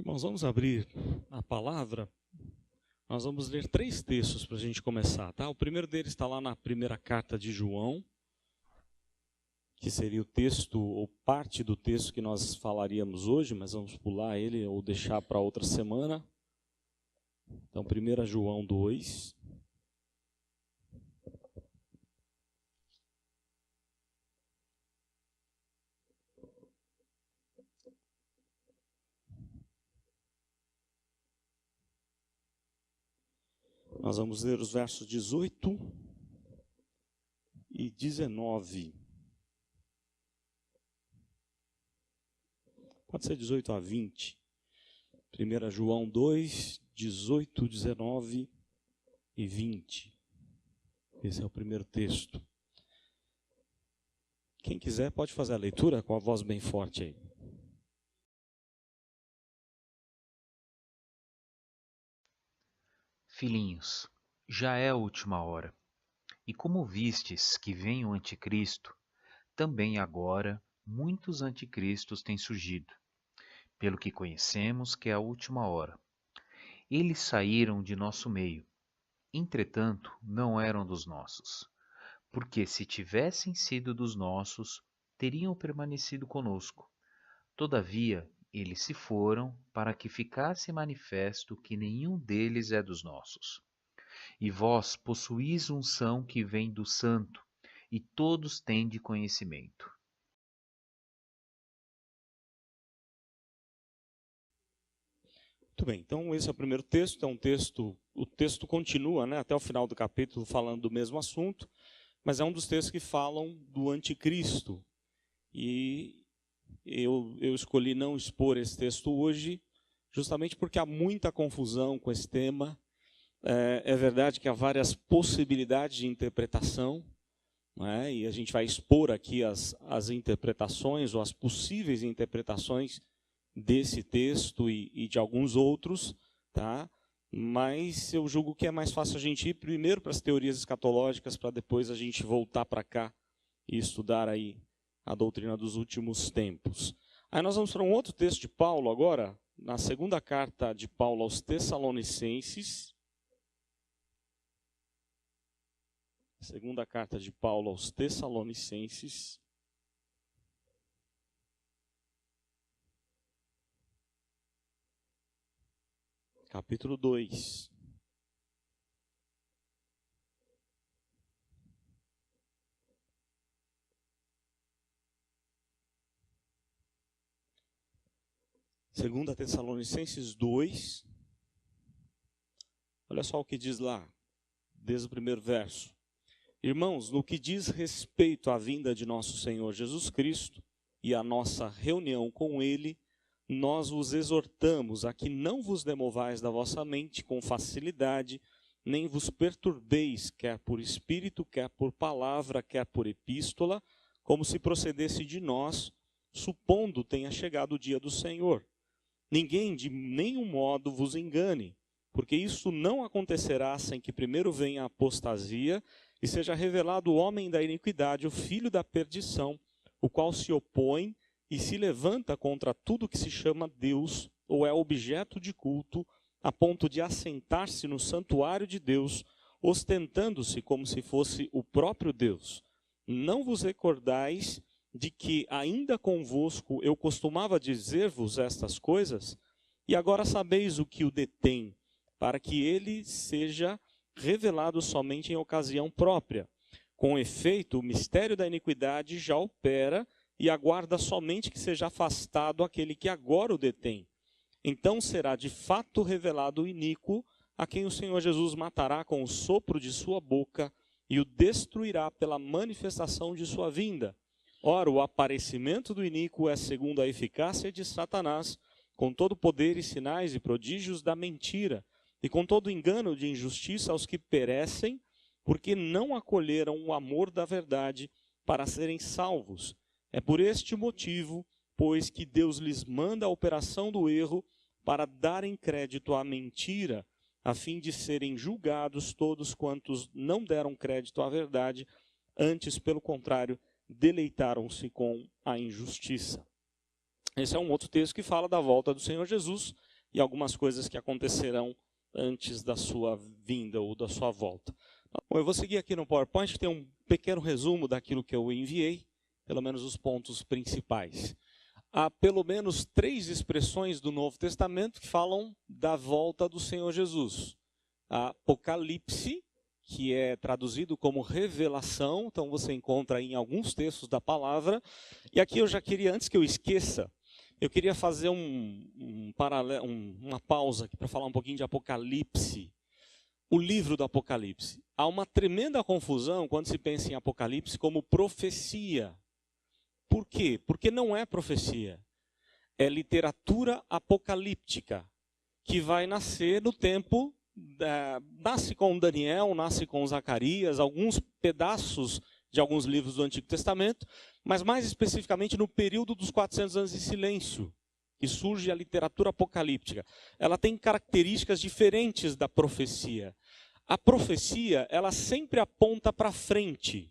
Irmãos, vamos abrir a palavra. Nós vamos ler 3 textos para a gente começar, tá? O primeiro deles está lá na primeira carta de João, que seria o texto, ou parte do texto que nós falaríamos hoje, mas vamos pular ele ou deixar para outra semana. Então, 1 João 2. Nós vamos ler os versos 18 e 19. Pode ser 18 a 20. 1 João 2, 18, 19 e 20. Esse é o primeiro texto. Quem quiser pode fazer a leitura com a voz bem forte aí. Filhinhos, já é a última hora. E como vistes que vem o anticristo, também agora muitos anticristos têm surgido, pelo que conhecemos que é a última hora. Eles saíram de nosso meio, entretanto não eram dos nossos, porque se tivessem sido dos nossos, teriam permanecido conosco. Todavia, eles se foram para que ficasse manifesto que nenhum deles é dos nossos. E vós possuís unção que vem do Santo, e todos têm de conhecimento. Muito bem, então esse é o primeiro texto, o texto continua, né, até o final do capítulo falando do mesmo assunto, mas é um dos textos que falam do anticristo. E eu escolhi não expor esse texto hoje, justamente porque há muita confusão com esse tema. É verdade que há várias possibilidades de interpretação, né? E a gente vai expor aqui as interpretações ou as possíveis interpretações desse texto e de alguns outros, tá? Mas eu julgo que é mais fácil a gente ir primeiro para as teorias escatológicas, para depois a gente voltar para cá e estudar aí a doutrina dos últimos tempos. Aí nós vamos para um outro texto de Paulo agora, na segunda carta de Paulo aos Tessalonicenses. Segunda carta de Paulo aos Tessalonicenses. Capítulo 2. Segunda Tessalonicenses 2. Olha só o que diz lá, desde o primeiro verso. Irmãos, no que diz respeito à vinda de nosso Senhor Jesus Cristo e à nossa reunião com Ele, nós vos exortamos a que não vos demovais da vossa mente com facilidade, nem vos perturbeis, quer por espírito, quer por palavra, quer por epístola, como se procedesse de nós, supondo tenha chegado o dia do Senhor. Ninguém de nenhum modo vos engane, porque isso não acontecerá sem que primeiro venha a apostasia e seja revelado o homem da iniquidade, o filho da perdição, o qual se opõe e se levanta contra tudo que se chama Deus ou é objeto de culto, a ponto de assentar-se no santuário de Deus, ostentando-se como se fosse o próprio Deus. Não vos recordais de que ainda convosco eu costumava dizer-vos estas coisas? E agora sabeis o que o detém, para que ele seja revelado somente em ocasião própria. Com efeito, o mistério da iniquidade já opera e aguarda somente que seja afastado aquele que agora o detém. Então será de fato revelado o iníquo, a quem o Senhor Jesus matará com o sopro de sua boca e o destruirá pela manifestação de sua vinda. Ora, o aparecimento do iníquo é segundo a eficácia de Satanás, com todo poder e sinais e prodígios da mentira, e com todo engano de injustiça aos que perecem, porque não acolheram o amor da verdade para serem salvos. É por este motivo, pois, que Deus lhes manda a operação do erro para darem crédito à mentira, a fim de serem julgados todos quantos não deram crédito à verdade, antes, pelo contrário, deleitaram-se com a injustiça. Esse é um outro texto que fala da volta do Senhor Jesus, e algumas coisas que acontecerão antes da sua vinda ou da sua volta. Bom, eu vou seguir aqui no PowerPoint, que tem um pequeno resumo daquilo que eu enviei, pelo menos os pontos principais. Há pelo menos 3 expressões do Novo Testamento que falam da volta do Senhor Jesus. A Apocalipse, que é traduzido como revelação, então você encontra em alguns textos da palavra. E aqui eu já queria, antes que eu esqueça, eu queria fazer uma pausa aqui para falar um pouquinho de Apocalipse. O livro do Apocalipse. Há uma tremenda confusão quando se pensa em Apocalipse como profecia. Por quê? Porque não é profecia. É literatura apocalíptica, que vai nascer no tempo, nasce com Daniel, nasce com Zacarias, alguns pedaços de alguns livros do Antigo Testamento, mas mais especificamente no período dos 400 anos de silêncio, que surge a literatura apocalíptica. Ela tem características diferentes da profecia. A profecia, ela sempre aponta para frente.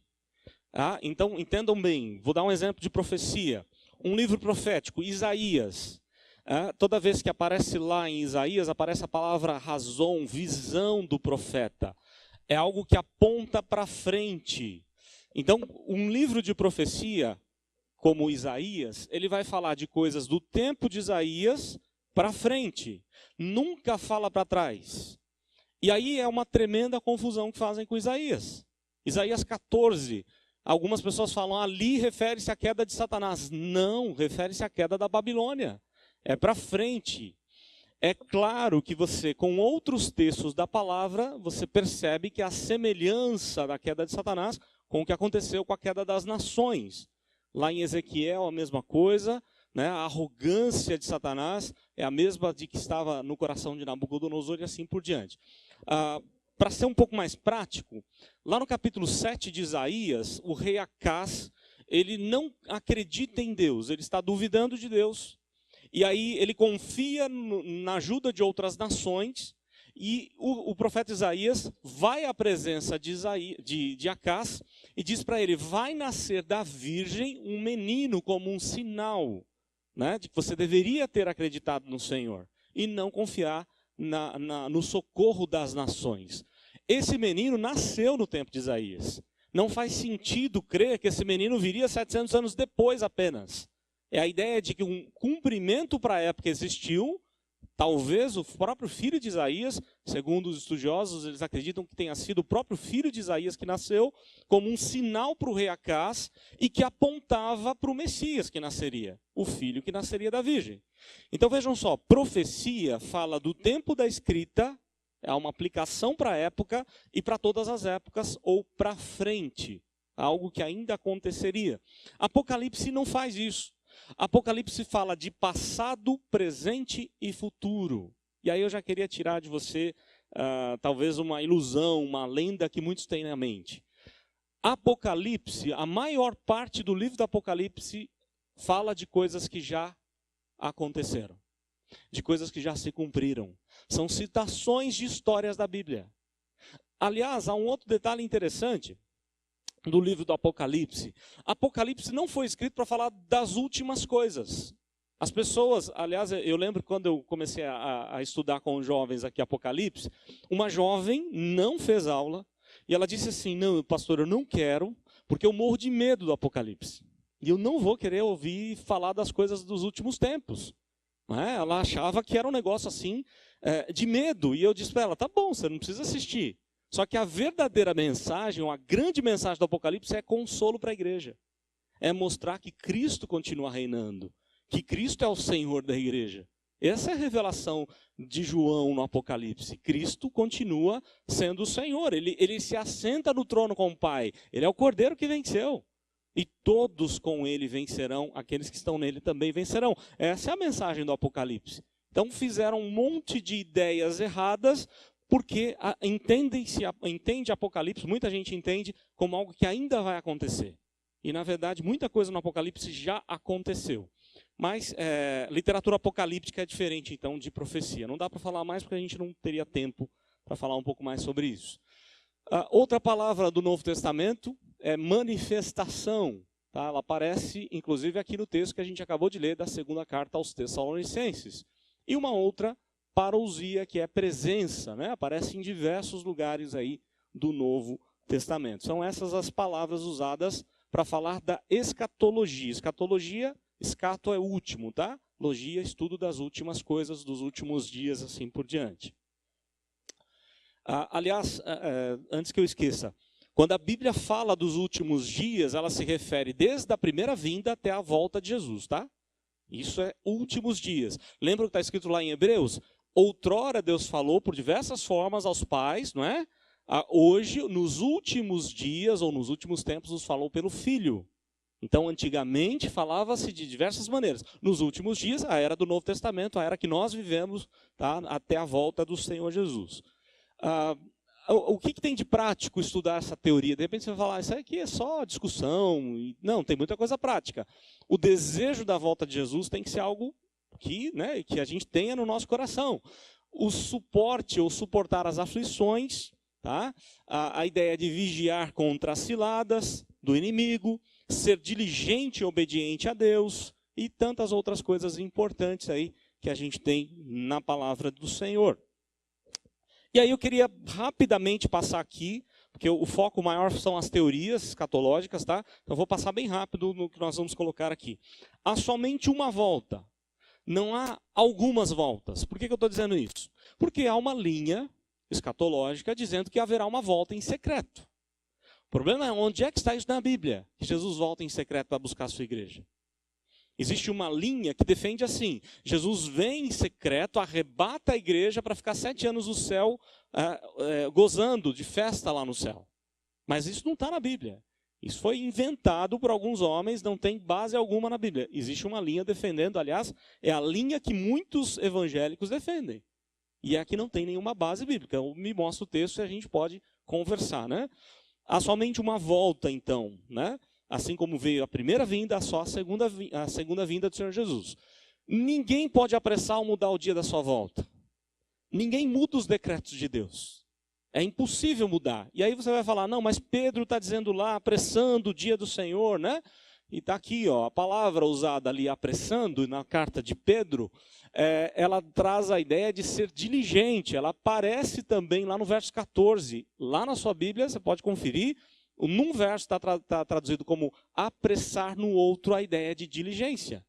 Então, entendam bem, vou dar um exemplo de profecia. Um livro profético, Isaías. Toda vez que aparece lá em Isaías, aparece a palavra razão, visão do profeta. É algo que aponta para frente. Então, um livro de profecia, como Isaías, ele vai falar de coisas do tempo de Isaías para frente. Nunca fala para trás. E aí é uma tremenda confusão que fazem com Isaías. Isaías 14. Algumas pessoas falam, ali refere-se à queda de Satanás. Não, refere-se à queda da Babilônia. É para frente. É claro que você, com outros textos da palavra, você percebe que a semelhança da queda de Satanás com o que aconteceu com a queda das nações. Lá em Ezequiel, a mesma coisa, né? A arrogância de Satanás é a mesma de que estava no coração de Nabucodonosor e assim por diante. Para ser um pouco mais prático, lá no capítulo 7 de Isaías, o rei Acás, ele não acredita em Deus, ele está duvidando de Deus. E aí ele confia na ajuda de outras nações, e o profeta Isaías vai à presença de Acás e diz para ele, vai nascer da virgem um menino como um sinal, né, de que você deveria ter acreditado no Senhor e não confiar no socorro das nações. Esse menino nasceu no tempo de Isaías. Não faz sentido crer que esse menino viria 700 anos depois apenas. É a ideia de que um cumprimento para a época existiu. Talvez o próprio filho de Isaías, segundo os estudiosos, eles acreditam que tenha sido o próprio filho de Isaías que nasceu como um sinal para o rei Acás e que apontava para o Messias que nasceria, o filho que nasceria da virgem. Então vejam só, profecia fala do tempo da escrita, é uma aplicação para a época e para todas as épocas ou para frente, algo que ainda aconteceria. Apocalipse não faz isso. Apocalipse fala de passado, presente e futuro. E aí eu já queria tirar de você talvez uma ilusão, uma lenda que muitos têm na mente. Apocalipse, a maior parte do livro do Apocalipse fala de coisas que já aconteceram, de coisas que já se cumpriram. São citações de histórias da Bíblia. Aliás, há um outro detalhe interessante do livro do Apocalipse. Apocalipse não foi escrito para falar das últimas coisas. As pessoas, aliás, eu lembro quando eu comecei a estudar com jovens aqui Apocalipse, uma jovem não fez aula e ela disse assim, não, pastor, eu não quero, porque eu morro de medo do Apocalipse. E eu não vou querer ouvir falar das coisas dos últimos tempos. Ela achava que era um negócio assim, de medo. E eu disse para ela, tá bom, você não precisa assistir. Só que a verdadeira mensagem, a grande mensagem do Apocalipse é consolo para a igreja. É mostrar que Cristo continua reinando, que Cristo é o Senhor da igreja. Essa é a revelação de João no Apocalipse. Cristo continua sendo o Senhor. Ele se assenta no trono com o Pai. Ele é o Cordeiro que venceu. E todos com ele vencerão, aqueles que estão nele também vencerão. Essa é a mensagem do Apocalipse. Então fizeram um monte de ideias erradas, porque entende Apocalipse, muita gente entende como algo que ainda vai acontecer. E, na verdade, muita coisa no Apocalipse já aconteceu. Mas literatura apocalíptica é diferente, então, de profecia. Não dá para falar mais, porque a gente não teria tempo para falar um pouco mais sobre isso. Outra palavra do Novo Testamento é manifestação. Tá? Ela aparece, inclusive, aqui no texto que a gente acabou de ler, da segunda carta aos Tessalonicenses. E uma outra parousia, que é presença, né? Aparece em diversos lugares aí do Novo Testamento. São essas as palavras usadas para falar da escatologia. Escatologia, escato é último, tá? Logia, estudo das últimas coisas, dos últimos dias, assim por diante. Aliás, antes que eu esqueça, quando a Bíblia fala dos últimos dias, ela se refere desde a primeira vinda até a volta de Jesus, tá? Isso é últimos dias. Lembra o que está escrito lá em Hebreus? Outrora Deus falou por diversas formas aos pais, não é? Hoje, nos últimos dias ou nos últimos tempos, nos falou pelo Filho. Então, antigamente, falava-se de diversas maneiras. Nos últimos dias, a era do Novo Testamento, a era que nós vivemos, tá? Até a volta do Senhor Jesus. O que tem de prático estudar essa teoria? De repente você vai falar, isso aqui é só discussão. Não, tem muita coisa prática. O desejo da volta de Jesus tem que ser algo que a gente tenha no nosso coração. O suporte ou suportar as aflições, tá? A ideia de vigiar contra as ciladas do inimigo, ser diligente e obediente a Deus e tantas outras coisas importantes aí que a gente tem na palavra do Senhor. E aí eu queria rapidamente passar aqui, porque o foco maior são as teorias escatológicas, tá? Então eu vou passar bem rápido no que nós vamos colocar aqui. Há somente uma volta, não há algumas voltas. Por que eu estou dizendo isso? Porque há uma linha escatológica dizendo que haverá uma volta em secreto. O problema é onde é que está isso na Bíblia, que Jesus volta em secreto para buscar a sua igreja. Existe uma linha que defende assim, Jesus vem em secreto, arrebata a igreja para ficar 7 anos no céu, gozando de festa lá no céu. Mas isso não está na Bíblia. Isso foi inventado por alguns homens, não tem base alguma na Bíblia. Existe uma linha defendendo, aliás, é a linha que muitos evangélicos defendem. E aqui não tem nenhuma base bíblica. Eu me mostro o texto e a gente pode conversar, né? Há somente uma volta, então, né? Assim como veio a primeira vinda, há só a segunda vinda do Senhor Jesus. Ninguém pode apressar ou mudar o dia da sua volta. Ninguém muda os decretos de Deus. É impossível mudar. E aí você vai falar, não, mas Pedro está dizendo lá, apressando o dia do Senhor, né? E está aqui, ó, a palavra usada ali, apressando, na carta de Pedro, ela traz a ideia de ser diligente. Ela aparece também lá no verso 14. Lá na sua Bíblia, você pode conferir, num verso está traduzido como apressar, no outro a ideia de diligência.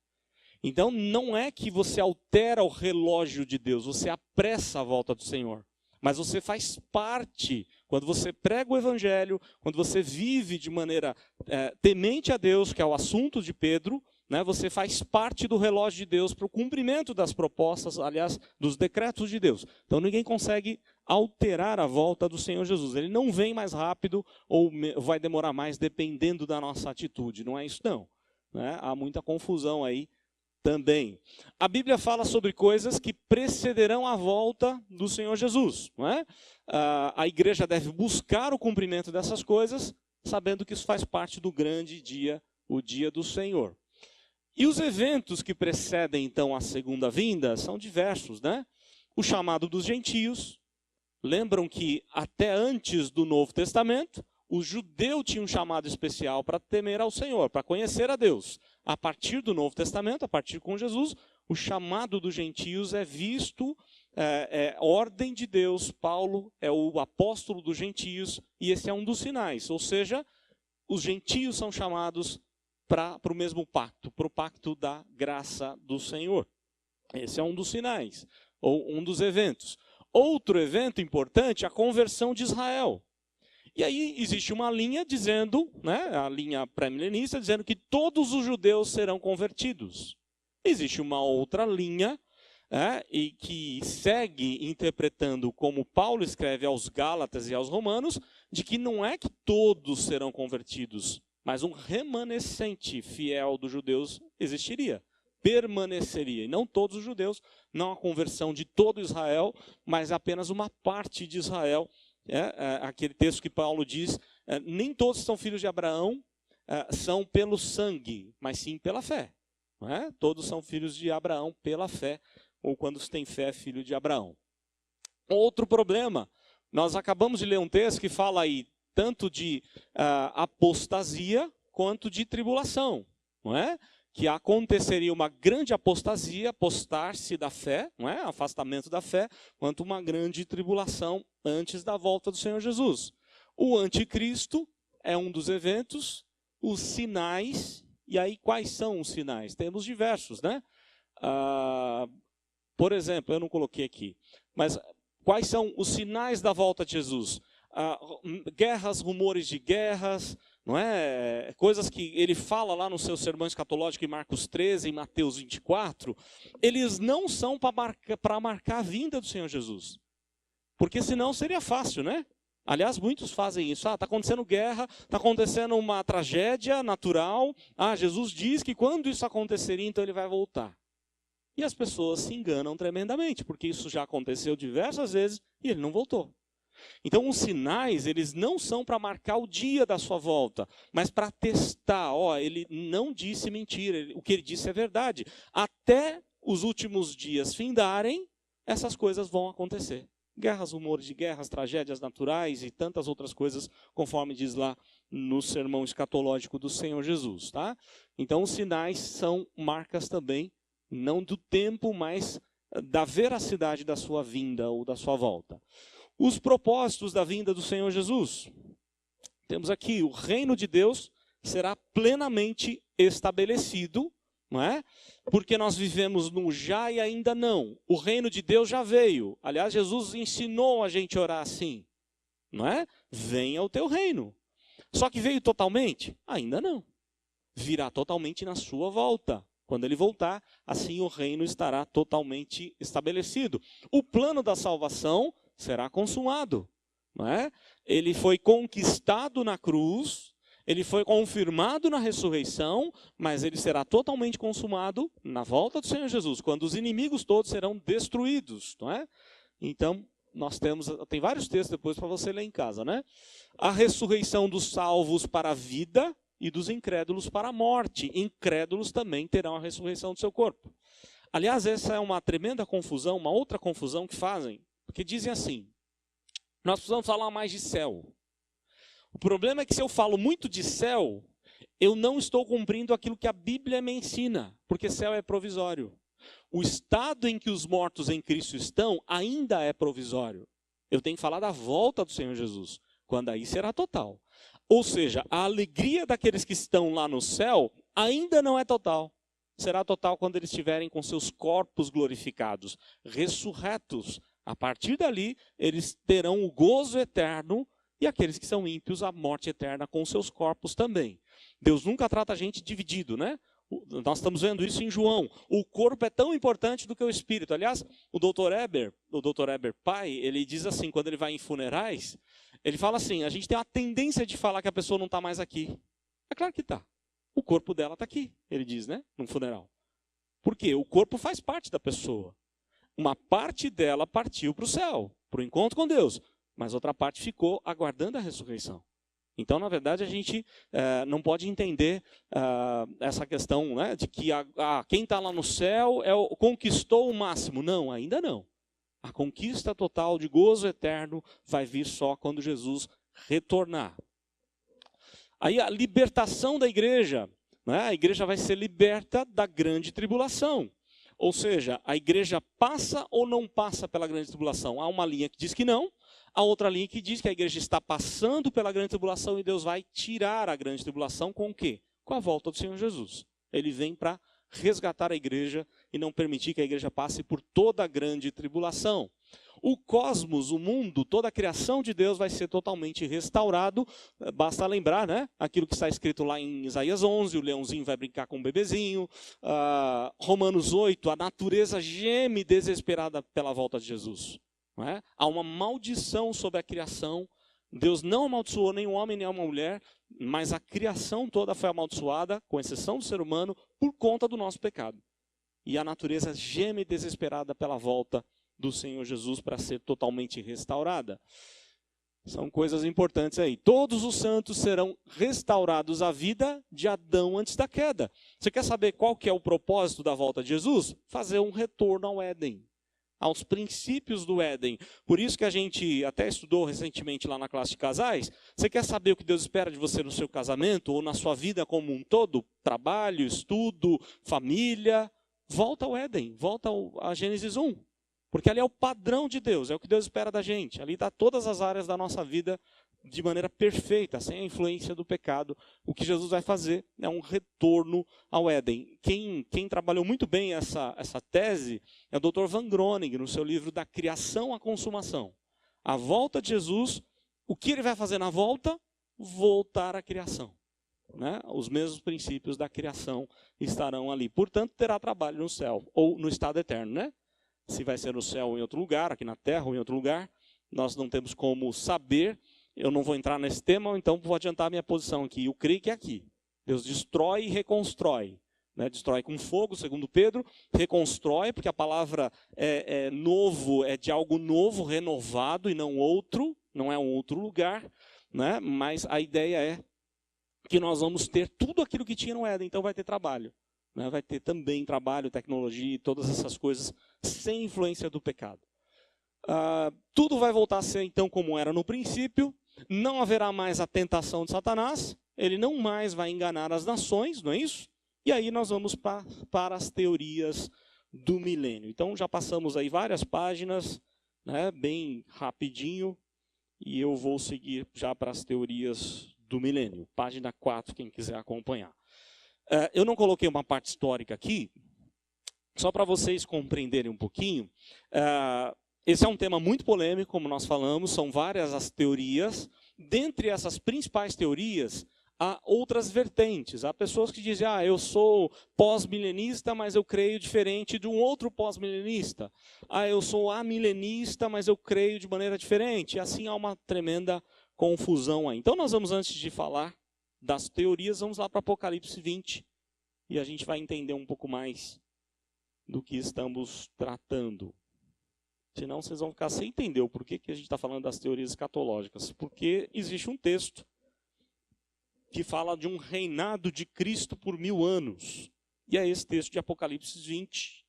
Então não é que você altera o relógio de Deus, você apressa a volta do Senhor. Mas você faz parte, quando você prega o Evangelho, quando você vive de maneira temente a Deus, que é o assunto de Pedro, né, você faz parte do relógio de Deus para o cumprimento das propostas, aliás, dos decretos de Deus. Então ninguém consegue alterar a volta do Senhor Jesus. Ele não vem mais rápido ou vai demorar mais, dependendo da nossa atitude. Não é isso, não. Né? Há muita confusão aí também. A Bíblia fala sobre coisas que precederão a volta do Senhor Jesus. Não é? A igreja deve buscar o cumprimento dessas coisas, sabendo que isso faz parte do grande dia, o dia do Senhor. E os eventos que precedem, então, a segunda vinda são diversos, né? O chamado dos gentios. Lembram que até antes do Novo Testamento, o judeu tinha um chamado especial para temer ao Senhor, para conhecer a Deus. A partir do Novo Testamento, a partir com Jesus, o chamado dos gentios é visto, ordem de Deus. Paulo é o apóstolo dos gentios e esse é um dos sinais. Ou seja, os gentios são chamados para o mesmo pacto, para o pacto da graça do Senhor. Esse é um dos sinais, ou um dos eventos. Outro evento importante é a conversão de Israel. E aí existe uma linha dizendo, né, a linha pré-milenista, dizendo que todos os judeus serão convertidos. Existe uma outra linha, e que segue interpretando como Paulo escreve aos Gálatas e aos Romanos, de que não é que todos serão convertidos, mas um remanescente fiel dos judeus existiria, permaneceria. E não todos os judeus, não a conversão de todo Israel, mas apenas uma parte de Israel. Aquele texto que Paulo diz, nem todos são filhos de Abraão, são pelo sangue, mas sim pela fé. Não é? Todos são filhos de Abraão pela fé, ou quando se tem fé, filho de Abraão. Outro problema, nós acabamos de ler um texto que fala aí tanto de apostasia quanto de tribulação, não é? que aconteceria uma grande apostasia, apostar-se da fé, não é? Afastamento da fé, quanto uma grande tribulação antes da volta do Senhor Jesus. O anticristo é um dos eventos, os sinais, e aí quais são os sinais? Temos diversos, né? Por exemplo, eu não coloquei aqui, mas quais são os sinais da volta de Jesus? Guerras, rumores de guerras, não é? Coisas que ele fala lá no seu sermão escatológico em Marcos 13, em Mateus 24, eles não são para marcar a vinda do Senhor Jesus. Porque senão seria fácil, né? Aliás, muitos fazem isso. Está acontecendo guerra, está acontecendo uma tragédia natural. Jesus diz que quando isso aconteceria, então ele vai voltar. E as pessoas se enganam tremendamente, porque isso já aconteceu diversas vezes e ele não voltou. Então, os sinais, eles não são para marcar o dia da sua volta, mas para testar. Ele não disse mentira, o que ele disse é verdade. Até os últimos dias findarem, essas coisas vão acontecer. Guerras, rumores de guerras, tragédias naturais e tantas outras coisas, conforme diz lá no sermão escatológico do Senhor Jesus. Tá? Então, os sinais são marcas também, não do tempo, mas da veracidade da sua vinda ou da sua volta. Os propósitos da vinda do Senhor Jesus. Temos aqui, o reino de Deus será plenamente estabelecido, não é? Porque nós vivemos no já e ainda não. O reino de Deus já veio. Aliás, Jesus ensinou a gente a orar assim, não é? Venha o teu reino. Só que veio totalmente? Ainda não. Virá totalmente na sua volta. Quando ele voltar, assim o reino estará totalmente estabelecido. O plano da salvação será consumado, não é? Ele foi conquistado na cruz, ele foi confirmado na ressurreição, mas ele será totalmente consumado na volta do Senhor Jesus, quando os inimigos todos serão destruídos, não é? Então, tem vários textos depois para você ler em casa, né? A ressurreição dos salvos para a vida e dos incrédulos para a morte. Incrédulos também terão a ressurreição do seu corpo. Aliás, essa é uma tremenda confusão, uma outra confusão que fazem, porque dizem assim, nós precisamos falar mais de céu. O problema é que se eu falo muito de céu, eu não estou cumprindo aquilo que a Bíblia me ensina, porque céu é provisório. O estado em que os mortos em Cristo estão ainda é provisório. Eu tenho que falar da volta do Senhor Jesus, quando aí será total. Ou seja, a alegria daqueles que estão lá no céu ainda não é total. Será total quando eles estiverem com seus corpos glorificados, ressurretos. A partir dali, eles terão o gozo eterno e aqueles que são ímpios, a morte eterna com seus corpos também. Deus nunca trata a gente dividido, né? Nós estamos vendo isso em João. O corpo é tão importante do que o espírito. Aliás, o Dr. Eber pai, ele diz assim, quando ele vai em funerais, ele fala assim, a gente tem a tendência de falar que a pessoa não está mais aqui. É claro que está. O corpo dela está aqui, ele diz, né? Num funeral. Por quê? O corpo faz parte da pessoa. Uma parte dela partiu para o céu, para o encontro com Deus, mas outra parte ficou aguardando a ressurreição. Então, na verdade, a gente não pode entender essa questão, né, de que quem está lá no céu conquistou o máximo. Não, ainda não. A conquista total de gozo eterno vai vir só quando Jesus retornar. Aí a libertação da igreja, né, a igreja vai ser liberta da grande tribulação. Ou seja, a igreja passa ou não passa pela grande tribulação? Há uma linha que diz que não, a outra linha que diz que a igreja está passando pela grande tribulação e Deus vai tirar a grande tribulação com o quê? Com a volta do Senhor Jesus. Ele vem para resgatar a igreja e não permitir que a igreja passe por toda a grande tribulação. O cosmos, o mundo, toda a criação de Deus vai ser totalmente restaurado. Basta lembrar, né? Aquilo que está escrito lá em Isaías 11, o leãozinho vai brincar com o bebezinho. Romanos 8, a natureza geme desesperada pela volta de Jesus. Não é? Há uma maldição sobre a criação. Deus não amaldiçoou nem o homem nem a mulher, mas a criação toda foi amaldiçoada, com exceção do ser humano, por conta do nosso pecado. E a natureza geme desesperada pela volta do Senhor Jesus para ser totalmente restaurada. São coisas importantes aí. Todos os santos serão restaurados à vida de Adão antes da queda. Você quer saber qual que é o propósito da volta de Jesus? Fazer um retorno ao Éden. aos princípios do Éden. Por isso que a gente até estudou recentemente lá na classe de casais. Você quer saber o que Deus espera de você no seu casamento ou na sua vida como um todo? Trabalho, estudo, família. Volta ao Éden, volta a Gênesis 1. Porque ali é o padrão de Deus, é o que Deus espera da gente. Ali está todas as áreas da nossa vida de maneira perfeita, sem a influência do pecado. O que Jesus vai fazer é um retorno ao Éden. Quem trabalhou muito bem essa tese é o Dr. Van Groningen, no seu livro Da Criação à Consumação. A volta de Jesus, o que ele vai fazer na volta? Voltar à criação. Né? Os mesmos princípios da criação estarão ali. Portanto, terá trabalho no céu, ou no estado eterno. Né? Se vai ser no céu ou em outro lugar, aqui na terra ou em outro lugar, nós não temos como saber. Eu não vou entrar nesse tema, então vou adiantar a minha posição aqui. Eu creio que é aqui. Deus destrói e reconstrói. Né? Destrói com fogo, segundo Pedro. Reconstrói, porque a palavra novo é de algo novo, renovado, e não outro. Não é um outro lugar. Né? Mas a ideia é que nós vamos ter tudo aquilo que tinha no Éden. Então vai ter trabalho. Né? Vai ter também trabalho, tecnologia e todas essas coisas sem influência do pecado. Tudo vai voltar a ser então como era no princípio. Não haverá mais a tentação de Satanás. Ele não mais vai enganar as nações, não é isso? E aí nós vamos para as teorias do milênio. Então já passamos aí várias páginas, né, bem rapidinho. E eu vou seguir já para as teorias do milênio. Página 4, quem quiser acompanhar. Eu não coloquei uma parte histórica aqui, só para vocês compreenderem um pouquinho. Esse é um tema muito polêmico, como nós falamos, são várias as teorias. Dentre essas principais teorias, há outras vertentes. Há pessoas que dizem, eu sou pós-milenista, mas eu creio diferente de um outro pós-milenista. Eu sou amilenista, mas eu creio de maneira diferente. E assim há uma tremenda confusão aí. Então nós vamos, antes de falar das teorias, vamos lá para Apocalipse 20. E a gente vai entender um pouco mais do que estamos tratando. Senão vocês vão ficar sem entender o porquê que a gente está falando das teorias escatológicas. Porque existe um texto que fala de um reinado de Cristo por 1000 anos. E é esse texto de Apocalipse 20.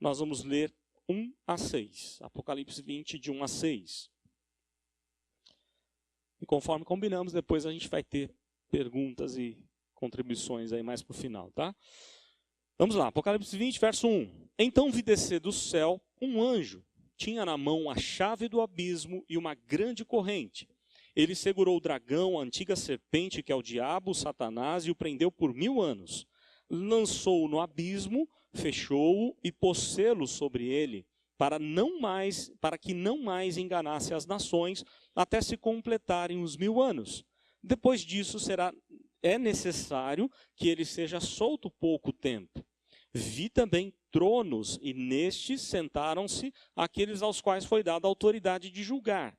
Nós vamos ler 1 a 6. Apocalipse 20, de 1 a 6. E conforme combinamos, depois a gente vai ter perguntas e contribuições aí mais para o final, tá? Vamos lá, Apocalipse 20, verso 1. Então vi descer do céu um anjo. Tinha na mão a chave do abismo e uma grande corrente. Ele segurou o dragão, a antiga serpente, que é o diabo, Satanás, e o prendeu por 1000 anos. Lançou-o no abismo, fechou-o e pôs selo sobre ele, para que não mais enganasse as nações, até se completarem os 1000 anos. Depois disso é necessário que ele seja solto pouco tempo. Vi também tronos, e nestes sentaram-se aqueles aos quais foi dada a autoridade de julgar.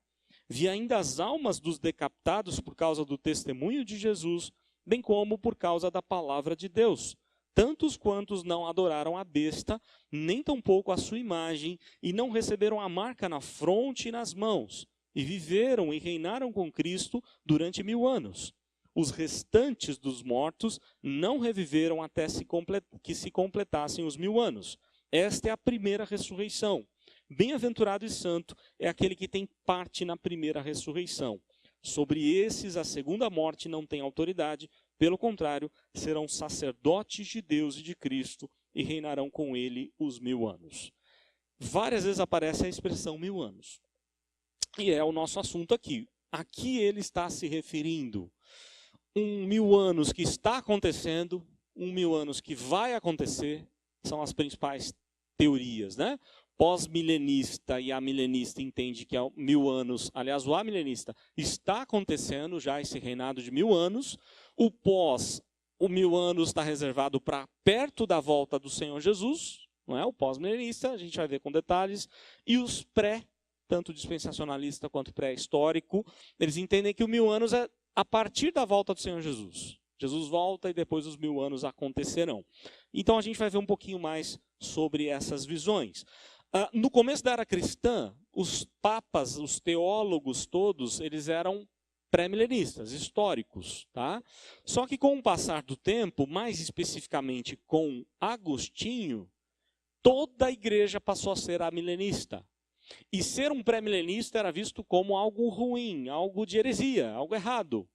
Vi ainda as almas dos decapitados por causa do testemunho de Jesus, bem como por causa da palavra de Deus. Tantos quantos não adoraram a besta, nem tampouco a sua imagem, e não receberam a marca na fronte e nas mãos, e viveram e reinaram com Cristo durante 1000 anos. Os restantes dos mortos não reviveram até que se completassem os 1000 anos. Esta é a primeira ressurreição. Bem-aventurado e santo é aquele que tem parte na primeira ressurreição. Sobre esses a segunda morte não tem autoridade, pelo contrário, serão sacerdotes de Deus e de Cristo e reinarão com ele os 1000 anos. Várias vezes aparece a expressão 1000 anos. E é o nosso assunto aqui. Aqui ele está se referindo 1000 anos que está acontecendo, 1000 anos que vai acontecer, são as principais teorias, né? Pós-milenista e amilenista entende que há 1000 anos, aliás, o amilenista está acontecendo já esse reinado de 1000 anos, o 1000 anos está reservado para perto da volta do Senhor Jesus, não é? O pós-milenista, a gente vai ver com detalhes, e os tanto dispensacionalista quanto pré-histórico, eles entendem que o 1000 anos é a partir da volta do Senhor Jesus. Jesus volta e depois os 1000 anos acontecerão. Então a gente vai ver um pouquinho mais sobre essas visões. No começo da era cristã, os papas, os teólogos todos, eles eram pré-milenistas, históricos. Tá? Só que com o passar do tempo, mais especificamente com Agostinho, toda a igreja passou a ser amilenista. E ser um pré-milenista era visto como algo ruim, algo de heresia, algo errado.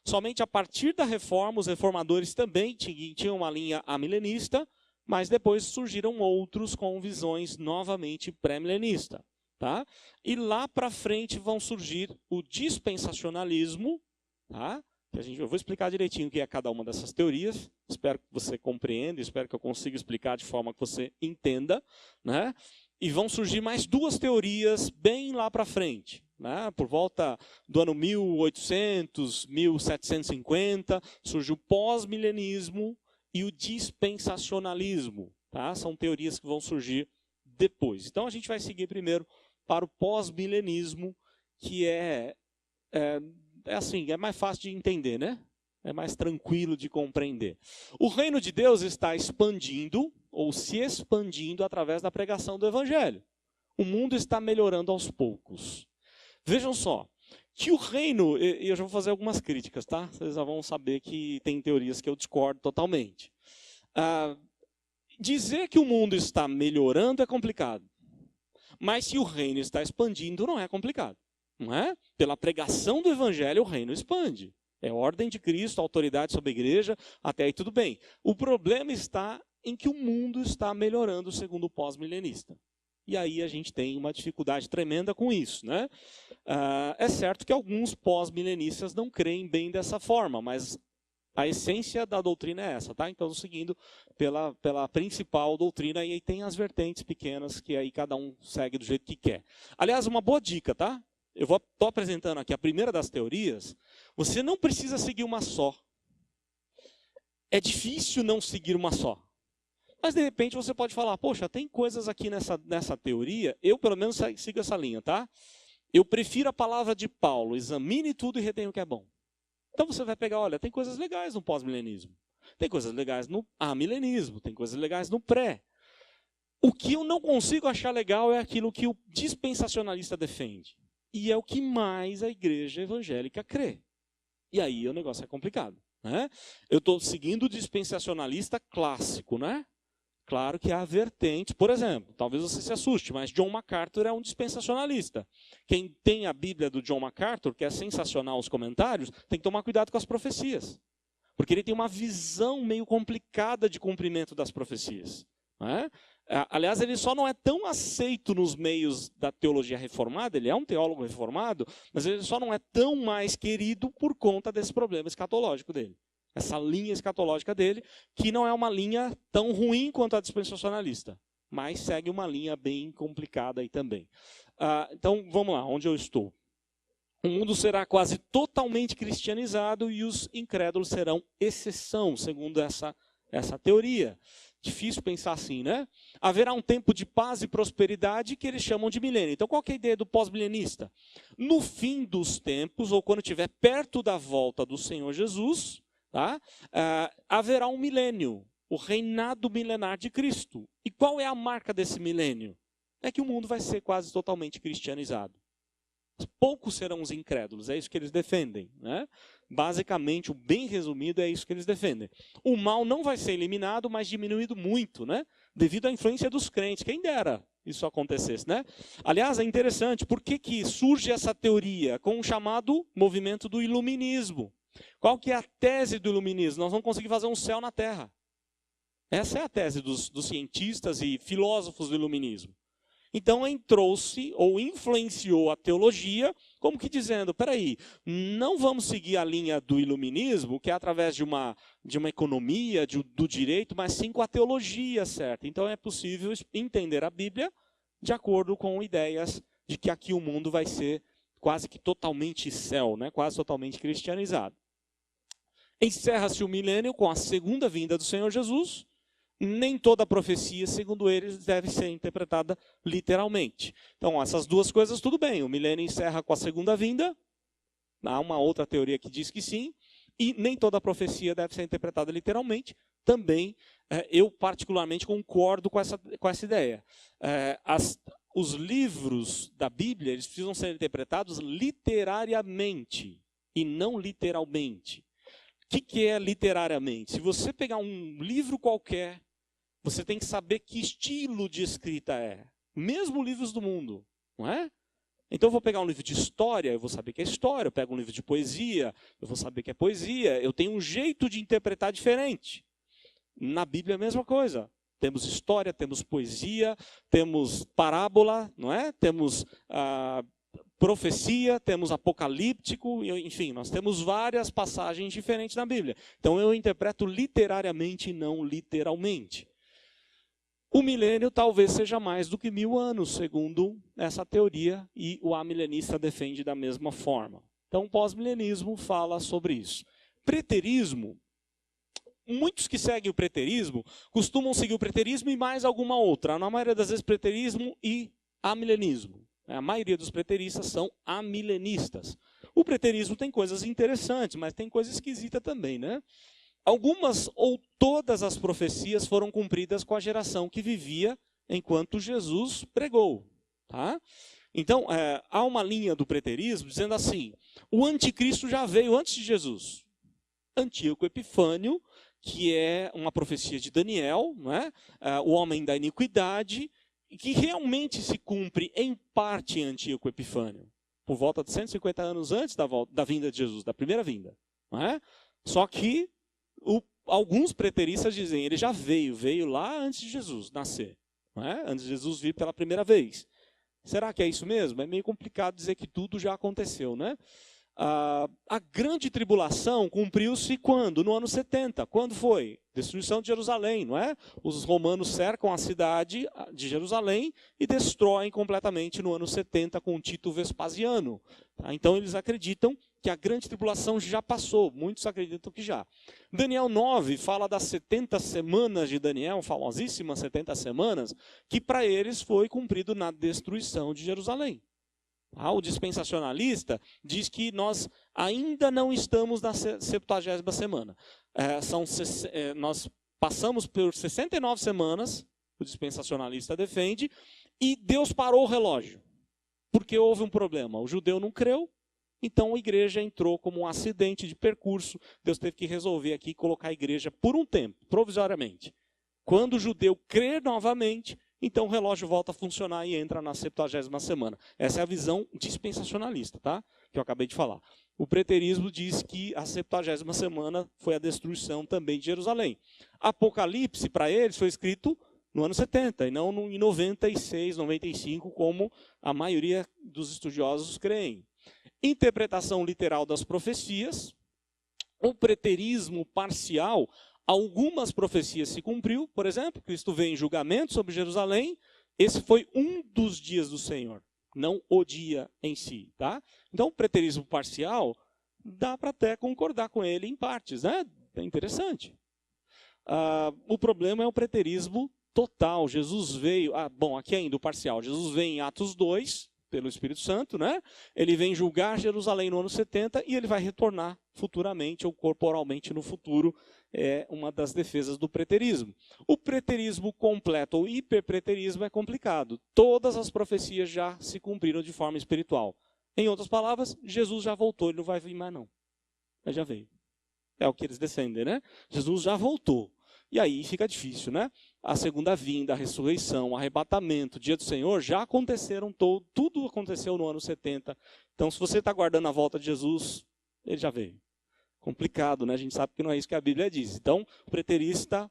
Somente a partir da reforma, os reformadores também tinham uma linha amilenista, mas depois surgiram outros com visões novamente pré-milenista. Tá? E lá para frente vão surgir o dispensacionalismo, tá? Eu vou explicar direitinho o que é cada uma dessas teorias, espero que você compreenda, espero que eu consiga explicar de forma que você entenda, né? E vão surgir mais duas teorias bem lá para frente. Né? Por volta do ano 1800, 1750, surge o pós-milenismo e o dispensacionalismo. Tá? São teorias que vão surgir depois. Então a gente vai seguir primeiro para o pós-milenismo, que é mais fácil de entender, né? É mais tranquilo de compreender. O reino de Deus está expandindo, ou se expandindo, através da pregação do Evangelho. O mundo está melhorando aos poucos. Vejam só, que o reino, e eu já vou fazer algumas críticas, tá? Vocês já vão saber que tem teorias que eu discordo totalmente. Dizer que o mundo está melhorando é complicado. Mas se o reino está expandindo, não é complicado. Não é? Pela pregação do Evangelho, o reino expande. É a ordem de Cristo, a autoridade sobre a igreja, até aí tudo bem. O problema está em que o mundo está melhorando segundo o pós-milenista. E aí a gente tem uma dificuldade tremenda com isso. Né? É certo que alguns pós-milenistas não creem bem dessa forma, mas a essência da doutrina é essa. Tá? Então, seguindo pela principal doutrina, e aí tem as vertentes pequenas que aí cada um segue do jeito que quer. Aliás, uma boa dica, tá? Eu estou apresentando aqui a primeira das teorias. Você não precisa seguir uma só. É difícil não seguir uma só. Mas, de repente, você pode falar, poxa, tem coisas aqui nessa teoria, eu, pelo menos, sigo essa linha, tá? Eu prefiro a palavra de Paulo, examine tudo e retenha o que é bom. Então, você vai pegar, olha, tem coisas legais no pós-milenismo. Tem coisas legais no amilenismo, tem coisas legais no pré. O que eu não consigo achar legal é aquilo que o dispensacionalista defende. E é o que mais a igreja evangélica crê. E aí o negócio é complicado. Né? Eu estou seguindo o dispensacionalista clássico, né? Claro que há vertentes, por exemplo, talvez você se assuste, mas John MacArthur é um dispensacionalista. Quem tem a Bíblia do John MacArthur, que é sensacional os comentários, tem que tomar cuidado com as profecias. Porque ele tem uma visão meio complicada de cumprimento das profecias. Né? Aliás, ele só não é tão aceito nos meios da teologia reformada, ele é um teólogo reformado, mas ele só não é tão mais querido por conta desse problema escatológico dele. Essa linha escatológica dele, que não é uma linha tão ruim quanto a dispensacionalista, mas segue uma linha bem complicada aí também. Então, vamos lá, onde eu estou? O mundo será quase totalmente cristianizado e os incrédulos serão exceção, segundo essa teoria. Difícil pensar assim, né? Haverá um tempo de paz e prosperidade que eles chamam de milênio. Então, qual que é a ideia do pós-milenista? No fim dos tempos, ou quando estiver perto da volta do Senhor Jesus, tá? Haverá um milênio, o reinado milenar de Cristo. E qual é a marca desse milênio? É que o mundo vai ser quase totalmente cristianizado. Poucos serão os incrédulos, é isso que eles defendem. Né? Basicamente, o bem resumido é isso que eles defendem. O mal não vai ser eliminado, mas diminuído muito, né? Devido à influência dos crentes. Quem dera isso acontecesse. Né? Aliás, é interessante, por que surge essa teoria com o chamado movimento do iluminismo? Qual que é a tese do iluminismo? Nós vamos conseguir fazer um céu na Terra. Essa é a tese dos cientistas e filósofos do iluminismo. Então entrou-se ou influenciou a teologia, como que dizendo, peraí, não vamos seguir a linha do iluminismo, que é através de uma economia, do direito, mas sim com a teologia certa. Então é possível entender a Bíblia de acordo com ideias de que aqui o mundo vai ser quase que totalmente céu, né? Quase totalmente cristianizado. Encerra-se o milênio com a segunda vinda do Senhor Jesus. Nem toda profecia, segundo eles, deve ser interpretada literalmente. Então, essas duas coisas, tudo bem. O milênio encerra com a segunda vinda. Há uma outra teoria que diz que sim. E nem toda profecia deve ser interpretada literalmente. Também, eu particularmente concordo com essa ideia. Os livros da Bíblia, eles precisam ser interpretados literariamente e não literalmente. O que é literariamente? Se você pegar um livro qualquer você tem que saber que estilo de escrita é. Mesmo livros do mundo, não é? Então eu vou pegar um livro de história, eu vou saber que é história. Eu pego um livro de poesia, eu vou saber que é poesia. Eu tenho um jeito de interpretar diferente. Na Bíblia é a mesma coisa. Temos história, temos poesia, temos parábola, não é? Temos profecia, temos apocalíptico, enfim, nós temos várias passagens diferentes na Bíblia. Então eu interpreto literariamente e não literalmente. O milênio talvez seja mais do que 1000 anos, segundo essa teoria, e o amilenista defende da mesma forma. Então o pós-milenismo fala sobre isso. Preterismo, muitos que seguem o preterismo costumam seguir o preterismo e mais alguma outra. Na maioria das vezes preterismo e amilenismo. A maioria dos preteristas são amilenistas. O preterismo tem coisas interessantes, mas tem coisa esquisita também, né? Algumas ou todas as profecias foram cumpridas com a geração que vivia enquanto Jesus pregou. Tá? Então, há uma linha do preterismo dizendo assim, o anticristo já veio antes de Jesus. Antíoco Epifânio, que é uma profecia de Daniel, não é? O homem da iniquidade, que realmente se cumpre em parte em Antíoco Epifânio, por volta de 150 anos antes da vinda de Jesus, da primeira vinda. Não é? Só que alguns preteristas dizem, ele já veio lá antes de Jesus nascer, não é? Antes de Jesus vir pela primeira vez. Será que é isso mesmo? É meio complicado dizer que tudo já aconteceu, né? A grande tribulação cumpriu-se quando? No ano 70. Quando foi? Destruição de Jerusalém, não é? Os romanos cercam a cidade de Jerusalém e destroem completamente no ano 70 com Tito Vespasiano. Tá? Então eles acreditam que a grande tribulação já passou. Muitos acreditam que já. Daniel 9 fala das 70 semanas de Daniel, famosíssimas 70 semanas, que para eles foi cumprido na destruição de Jerusalém. O dispensacionalista diz que nós ainda não estamos na 70ª semana. Nós passamos por 69 semanas, o dispensacionalista defende, e Deus parou o relógio, porque houve um problema. O judeu não creu, então a igreja entrou como um acidente de percurso. Deus teve que resolver aqui e colocar a igreja por um tempo, provisoriamente. Quando o judeu crer novamente, então o relógio volta a funcionar e entra na 70ª semana. Essa é a visão dispensacionalista, tá? Que eu acabei de falar. O preterismo diz que a 70ª semana foi a destruição também de Jerusalém. Apocalipse, para eles, foi escrito no ano 70 e não em 96, 95, como a maioria dos estudiosos creem. Interpretação literal das profecias. O preterismo parcial. Algumas profecias se cumpriu, por exemplo, Cristo veio em julgamento sobre Jerusalém. Esse foi um dos dias do Senhor, não o dia em si. Tá? Então, o preterismo parcial, dá para até concordar com ele em partes. Né? É interessante. O problema é o preterismo total. Jesus veio... aqui ainda o parcial. Jesus veio em Atos 2, pelo Espírito Santo, né? Ele vem julgar Jerusalém no ano 70 e ele vai retornar futuramente ou corporalmente no futuro. É uma das defesas do preterismo. O preterismo completo ou hiperpreterismo é complicado. Todas as profecias já se cumpriram de forma espiritual. Em outras palavras, Jesus já voltou, ele não vai vir mais não. Ele já veio. É o que eles defendem, né? Jesus já voltou. E aí fica difícil, né? A segunda vinda, a ressurreição, o arrebatamento, o dia do Senhor, já aconteceram tudo aconteceu no ano 70. Então, se você está aguardando a volta de Jesus, ele já veio. Complicado, né? A gente sabe que não é isso que a Bíblia diz. Então, o preterista,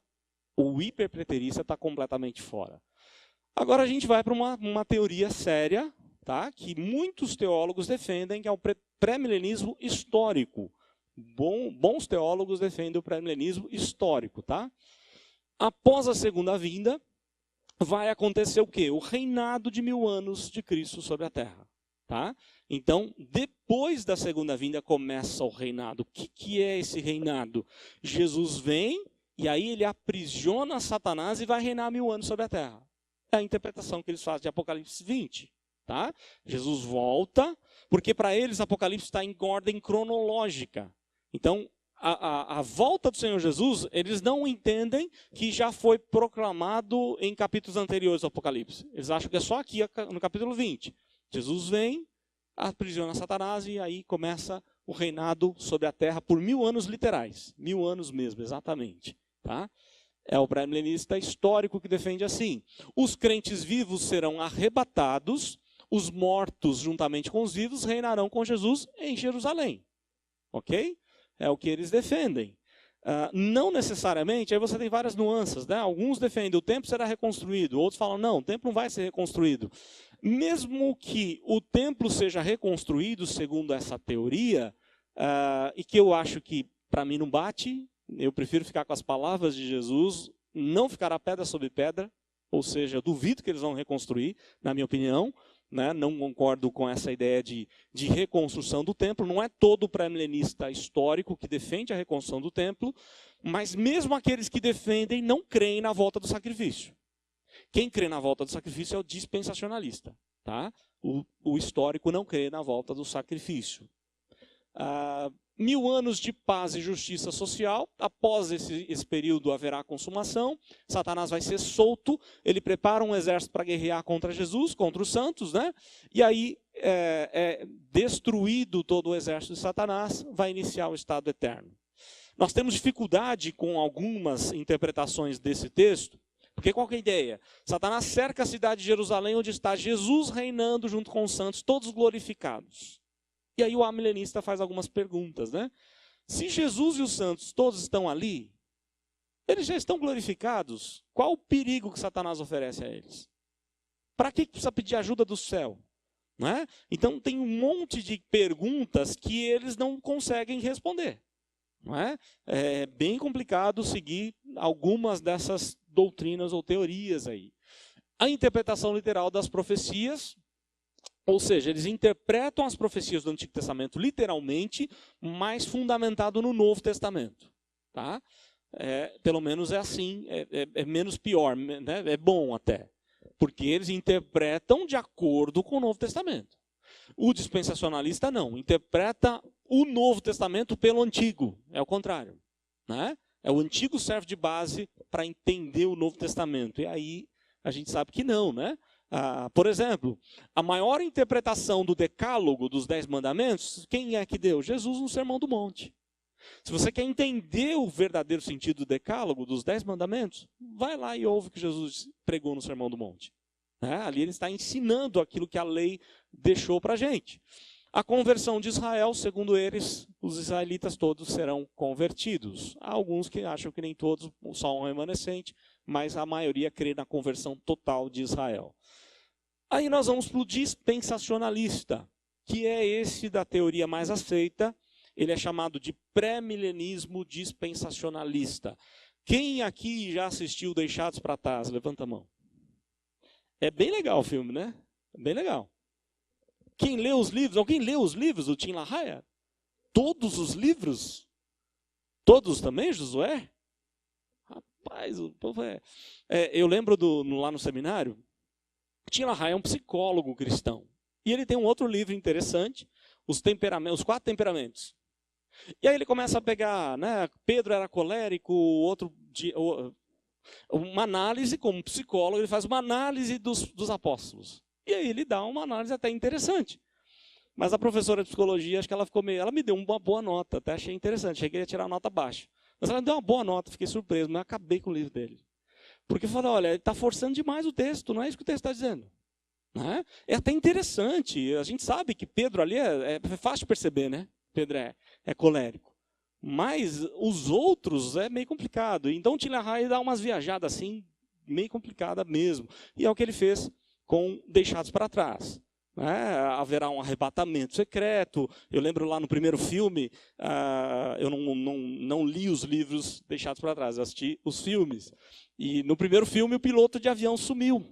o hiperpreterista está completamente fora. Agora a gente vai para uma teoria séria, tá? Que muitos teólogos defendem, que é o pré-milenismo histórico. Bons teólogos defendem o pré-milenismo histórico, tá? Após a segunda vinda, vai acontecer o quê? O reinado de 1000 anos de Cristo sobre a terra. Tá? Então, depois da segunda vinda começa o reinado. O que é esse reinado? Jesus vem e aí ele aprisiona Satanás e vai reinar 1000 anos sobre a terra. É a interpretação que eles fazem de Apocalipse 20. Tá? Jesus volta, porque para eles Apocalipse está em ordem cronológica. Então, a volta do Senhor Jesus, eles não entendem que já foi proclamado em capítulos anteriores do Apocalipse. Eles acham que é só aqui no capítulo 20. Jesus vem, aprisiona Satanás e aí começa o reinado sobre a terra por 1000 anos literais. 1000 anos mesmo, exatamente. Tá? É o pré-milenista histórico que defende assim: os crentes vivos serão arrebatados, os mortos juntamente com os vivos reinarão com Jesus em Jerusalém. Ok? É o que eles defendem. Não necessariamente, aí você tem várias nuances, né? Alguns defendem o templo será reconstruído, outros falam não, o templo não vai ser reconstruído. Mesmo que o templo seja reconstruído segundo essa teoria, e que eu acho que para mim não bate, eu prefiro ficar com as palavras de Jesus, não ficará pedra sobre pedra, ou seja, eu duvido que eles vão reconstruir, na minha opinião. Né? Não concordo com essa ideia de reconstrução do templo. Não é todo pré-milenista histórico que defende a reconstrução do templo, mas mesmo aqueles que defendem não creem na volta do sacrifício. Quem crê na volta do sacrifício é o dispensacionalista. Tá? O histórico não crê na volta do sacrifício. 1000 anos de paz e justiça social. Após esse período haverá consumação. Satanás vai ser solto. Ele prepara um exército para guerrear contra Jesus, contra os santos, né? E aí, destruído todo o exército de Satanás, vai iniciar o estado eterno. Nós temos dificuldade com algumas interpretações desse texto, porque qual que é a ideia? Satanás cerca a cidade de Jerusalém, onde está Jesus reinando junto com os santos, todos glorificados. E aí o amilenista faz algumas perguntas, né? Se Jesus e os santos todos estão ali, eles já estão glorificados, qual o perigo que Satanás oferece a eles? Para que precisa pedir ajuda do céu? Não é? Então tem um monte de perguntas que eles não conseguem responder. Não é? É bem complicado seguir algumas dessas doutrinas ou teorias aí. A interpretação literal das profecias, ou seja, eles interpretam as profecias do Antigo Testamento literalmente, mas fundamentado no Novo Testamento. Tá? Pelo menos é assim, é menos pior, né? É bom até. Porque eles interpretam de acordo com o Novo Testamento. O dispensacionalista não, interpreta o Novo Testamento pelo Antigo, é o contrário. Né? O Antigo serve de base para entender o Novo Testamento, e aí a gente sabe que não, né? Por exemplo, a maior interpretação do Decálogo, dos 10 mandamentos, quem é que deu? Jesus no Sermão do Monte. Se você quer entender o verdadeiro sentido do Decálogo, dos 10 mandamentos, vai lá e ouve o que Jesus pregou no Sermão do Monte. Ali ele está ensinando aquilo que a lei deixou para a gente. A conversão de Israel, segundo eles, os israelitas todos serão convertidos. Há alguns que acham que nem todos, só um remanescente, mas a maioria crê na conversão total de Israel. Aí nós vamos para o dispensacionalista, que é esse da teoria mais aceita. Ele é chamado de pré-milenismo dispensacionalista. Quem aqui já assistiu Deixados para Trás? Levanta a mão. É bem legal o filme, né? É bem legal. Quem lê os livros? Alguém leu os livros do Tim LaHaye? Todos os livros? Todos também, Josué? Rapaz, o povo eu lembro lá no seminário, Tim LaHaye é um psicólogo cristão. E ele tem um outro livro interessante, os 4 temperamentos. E aí ele começa a pegar, né? Pedro era colérico, uma análise, como psicólogo, ele faz uma análise dos apóstolos. E aí ele dá uma análise até interessante. Mas a professora de psicologia, acho que ela ficou ela me deu uma boa nota, até achei interessante, achei que ia tirar a nota baixa. Mas ela me deu uma boa nota, fiquei surpreso, mas acabei com o livro dele. Porque eu falei, olha, ele está forçando demais o texto, não é isso que o texto está dizendo. Né? É até interessante, a gente sabe que Pedro ali é fácil de perceber, né? Pedro é colérico. Mas os outros é meio complicado. Então o Tim LaHaye dá umas viajadas assim, meio complicada mesmo. E é o que ele fez com Deixados para Trás. Haverá um arrebatamento secreto. Eu lembro lá no primeiro filme, eu não li os livros Deixados para Trás, eu assisti os filmes. E no primeiro filme o piloto de avião sumiu.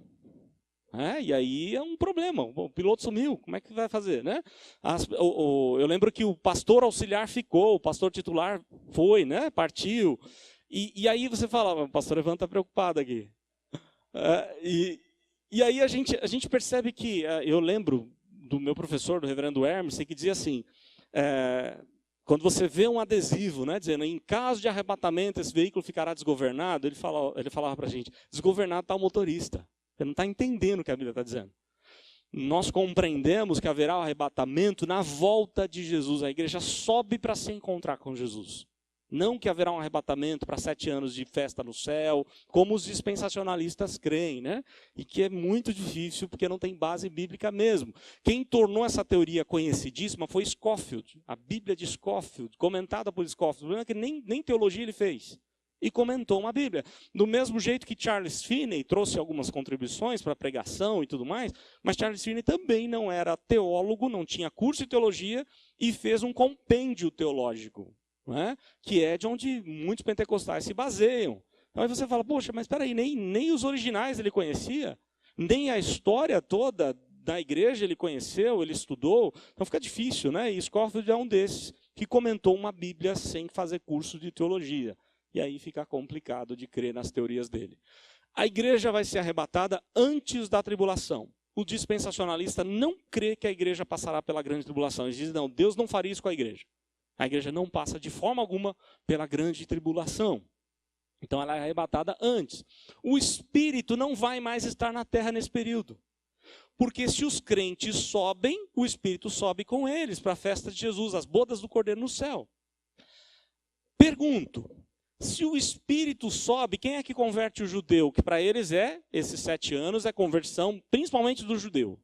E aí é um problema, o piloto sumiu, como é que vai fazer? Né? Eu lembro que o pastor auxiliar ficou, o pastor titular foi, né? Partiu. E aí você fala, o pastor Evandro está preocupado aqui. E aí a gente percebe que, eu lembro do meu professor, do reverendo Hermes, que dizia assim, quando você vê um adesivo, né, dizendo, em caso de arrebatamento, esse veículo ficará desgovernado, ele falava para a gente, desgovernado está o motorista. Você não está entendendo o que a Bíblia está dizendo. Nós compreendemos que haverá o arrebatamento na volta de Jesus. A igreja sobe para se encontrar com Jesus. Não que haverá um arrebatamento para 7 anos de festa no céu, como os dispensacionalistas creem, né? E que é muito difícil porque não tem base bíblica mesmo. Quem tornou essa teoria conhecidíssima foi Scofield, a Bíblia de Scofield, comentada por Scofield. O problema é que nem teologia ele fez. E comentou uma Bíblia. Do mesmo jeito que Charles Finney trouxe algumas contribuições para a pregação e tudo mais, mas Charles Finney também não era teólogo, não tinha curso de teologia e fez um compêndio teológico, né? Que é de onde muitos pentecostais se baseiam. Então aí você fala, poxa, mas espera aí, nem os originais ele conhecia, nem a história toda da igreja ele conheceu, ele estudou, então fica difícil, né? E Scofield é um desses que comentou uma Bíblia sem fazer curso de teologia. E aí fica complicado de crer nas teorias dele. A igreja vai ser arrebatada antes da tribulação. O dispensacionalista não crê que a igreja passará pela grande tribulação. Ele diz, não, Deus não faria isso com a igreja. A igreja não passa de forma alguma pela grande tribulação. Então ela é arrebatada antes. O Espírito não vai mais estar na terra nesse período. Porque se os crentes sobem, o Espírito sobe com eles para a festa de Jesus, as bodas do Cordeiro no céu. Pergunto. Se o Espírito sobe, quem é que converte o judeu? Que para eles esses 7 anos, é conversão, principalmente do judeu.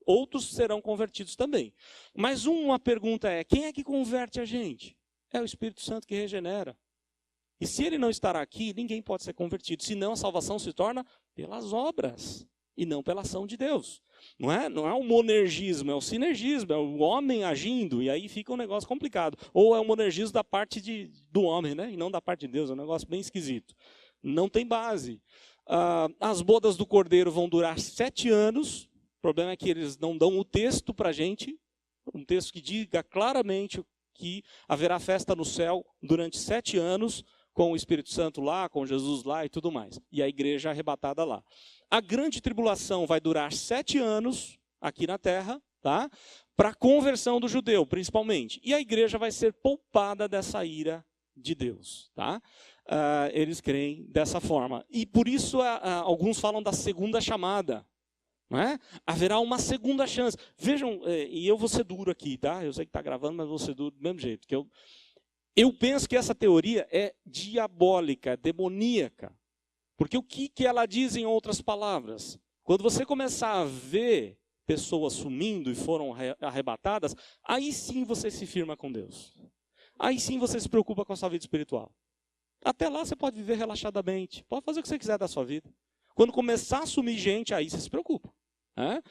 Outros serão convertidos também. Mas uma pergunta é, quem é que converte a gente? É o Espírito Santo que regenera. E se ele não estar aqui, ninguém pode ser convertido. Senão a salvação se torna pelas obras e não pela ação de Deus. Não é o monergismo, é o sinergismo, é o homem agindo, e aí fica um negócio complicado. Ou é o monergismo da parte do homem, né? E não da parte de Deus, é um negócio bem esquisito. Não tem base. As bodas do Cordeiro vão durar 7 anos, o problema é que eles não dão o texto para a gente, um texto que diga claramente que haverá festa no céu durante 7 anos, com o Espírito Santo lá, com Jesus lá e tudo mais. E a igreja arrebatada lá. A grande tribulação vai durar 7 anos aqui na terra, tá? Para a conversão do judeu, principalmente. E a igreja vai ser poupada dessa ira de Deus, tá? Eles creem dessa forma. E por isso alguns falam da segunda chamada. Não é? Haverá uma segunda chance. Vejam, e eu vou ser duro aqui, tá? Eu sei que está gravando, mas vou ser duro do mesmo jeito. Eu penso que essa teoria é diabólica, demoníaca. Porque o que ela diz em outras palavras? Quando você começar a ver pessoas sumindo e foram arrebatadas, aí sim você se firma com Deus. Aí sim você se preocupa com a sua vida espiritual. Até lá você pode viver relaxadamente, pode fazer o que você quiser da sua vida. Quando começar a sumir gente, aí você se preocupa. Né?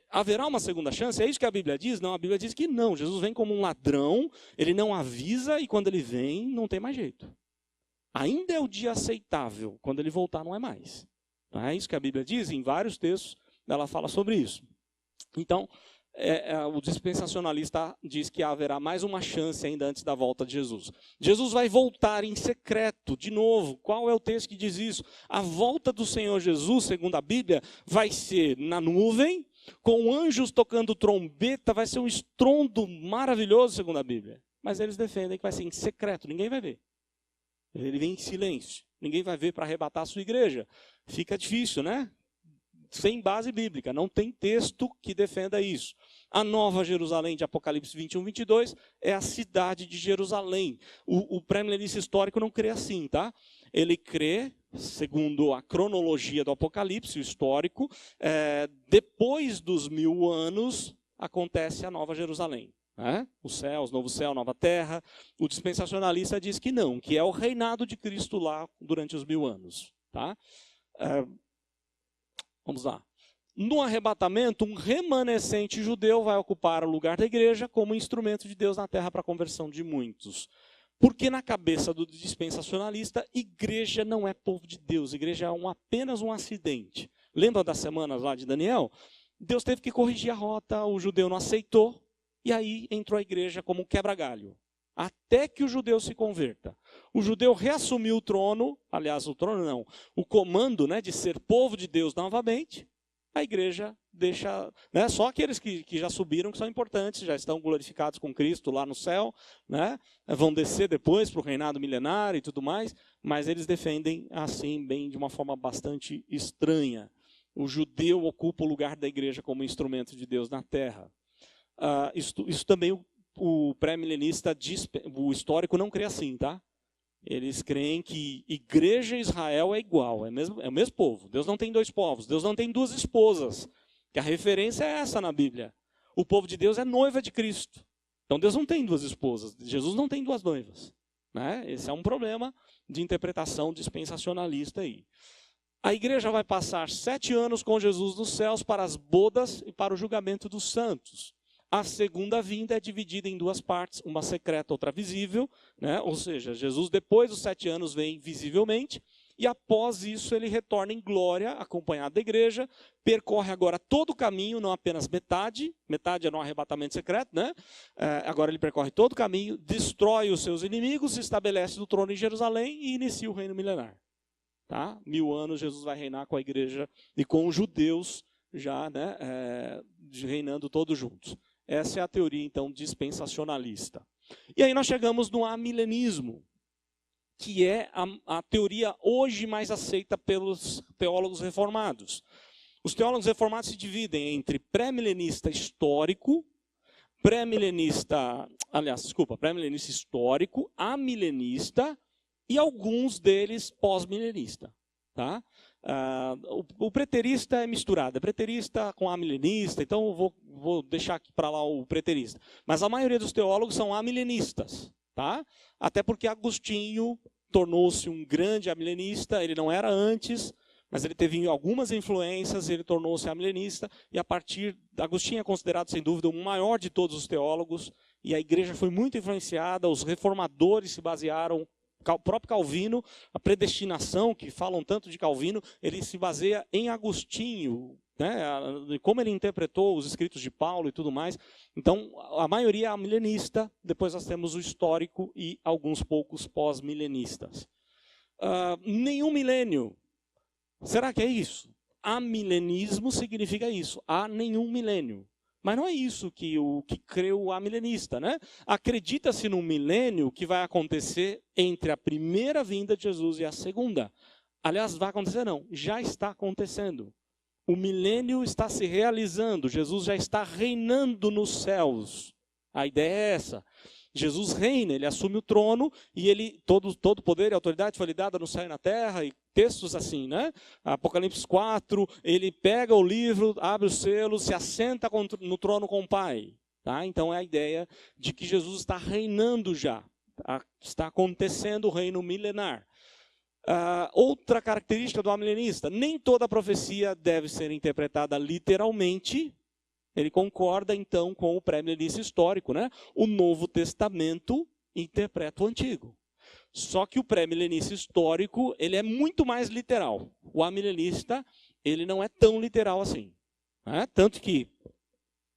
Haverá uma segunda chance? É isso que a Bíblia diz? Não, a Bíblia diz que não. Jesus vem como um ladrão, ele não avisa e quando ele vem, não tem mais jeito. Ainda é o dia aceitável, quando ele voltar não é mais. Não é isso que a Bíblia diz? Em vários textos ela fala sobre isso. Então, o dispensacionalista diz que haverá mais uma chance ainda antes da volta de Jesus. Jesus vai voltar em secreto, de novo. Qual é o texto que diz isso? A volta do Senhor Jesus, segundo a Bíblia, vai ser na nuvem, com anjos tocando trombeta, vai ser um estrondo maravilhoso, segundo a Bíblia. Mas eles defendem que vai ser em secreto, ninguém vai ver. Ele vem em silêncio. Ninguém vai ver para arrebatar a sua igreja. Fica difícil, né? Sem base bíblica. Não tem texto que defenda isso. A Nova Jerusalém de Apocalipse 21, 22 é a cidade de Jerusalém. O pré-milenista histórico não crê assim, tá? Ele crê, segundo a cronologia do Apocalipse, o histórico, depois dos 1000 anos acontece a Nova Jerusalém. Os céus, novo céu, nova terra. O dispensacionalista diz que não, que é o reinado de Cristo lá durante os 1000 anos. Tá? Vamos lá. No arrebatamento, um remanescente judeu vai ocupar o lugar da igreja como instrumento de Deus na terra para a conversão de muitos. Porque na cabeça do dispensacionalista, igreja não é povo de Deus, igreja é apenas um acidente. Lembra das semanas lá de Daniel? Deus teve que corrigir a rota, o judeu não aceitou. E aí entrou a igreja como quebra-galho, até que o judeu se converta. O judeu reassumiu o trono, aliás, o trono não, o comando, né, de ser povo de Deus novamente. A igreja deixa, né, só aqueles que já subiram que são importantes, já estão glorificados com Cristo lá no céu, né, vão descer depois para o reinado milenário e tudo mais, mas eles defendem assim, bem de uma forma bastante estranha. O judeu ocupa o lugar da igreja como instrumento de Deus na terra. Isso também o pré-milenista, o histórico, não crê assim, tá? Eles creem que igreja e Israel é igual, é o mesmo povo. Deus não tem dois povos, Deus não tem duas esposas, que a referência é essa na Bíblia. O povo de Deus é noiva de Cristo. Então Deus não tem duas esposas, Jesus não tem duas noivas. Né? Esse é um problema de interpretação dispensacionalista aí. A igreja vai passar 7 anos com Jesus nos céus para as bodas e para o julgamento dos santos. A segunda vinda é dividida em 2 partes, uma secreta, outra visível, né? Ou seja, Jesus depois dos 7 anos vem visivelmente, e após isso ele retorna em glória, acompanhado da igreja, percorre agora todo o caminho, não apenas metade é no arrebatamento secreto, né? Agora ele percorre todo o caminho, destrói os seus inimigos, se estabelece no trono em Jerusalém e inicia o reino milenar. Tá? 1000 anos Jesus vai reinar com a igreja e com os judeus já, né, reinando todos juntos. Essa é a teoria, então, dispensacionalista. E aí nós chegamos no amilenismo, que é a teoria hoje mais aceita pelos teólogos reformados. Os teólogos reformados se dividem entre pré-milenista histórico, pré-milenista histórico, amilenista e alguns deles pós-milenista. Tá? O preterista é misturado, é preterista com amilenista, então eu vou deixar aqui para lá o preterista. Mas a maioria dos teólogos são amilenistas, tá? Até porque Agostinho tornou-se um grande amilenista, ele não era antes, mas ele teve algumas influências, ele tornou-se amilenista, e a partir Agostinho é considerado, sem dúvida, o maior de todos os teólogos, e a igreja foi muito influenciada, os reformadores se basearam. O próprio Calvino, a predestinação, que falam tanto de Calvino, ele se baseia em Agostinho, né? Como ele interpretou os escritos de Paulo e tudo mais. Então, a maioria é milenista, depois nós temos o histórico e alguns poucos pós-milenistas. Nenhum milênio. Será que é isso? Amilenismo significa isso, há nenhum milênio. Mas não é isso que crê o amilenista, né? Acredita-se num milênio que vai acontecer entre a primeira vinda de Jesus e a segunda. Aliás, vai acontecer não, já está acontecendo. O milênio está se realizando, Jesus já está reinando nos céus. A ideia é essa. Jesus reina, ele assume o trono e todo poder e autoridade foi lhe dada no céu e na terra, e textos assim, né? Apocalipse 4, ele pega o livro, abre os selos, se assenta no trono com o Pai. Tá? Então é a ideia de que Jesus está reinando já, está acontecendo o reino milenar. Outra característica do amilenista, nem toda profecia deve ser interpretada literalmente. Ele concorda, então, com o pré-milenista histórico, né? O Novo Testamento interpreta o Antigo. Só que o pré-milenista histórico, ele é muito mais literal. O amilenista, ele não é tão literal assim. Né? Tanto que,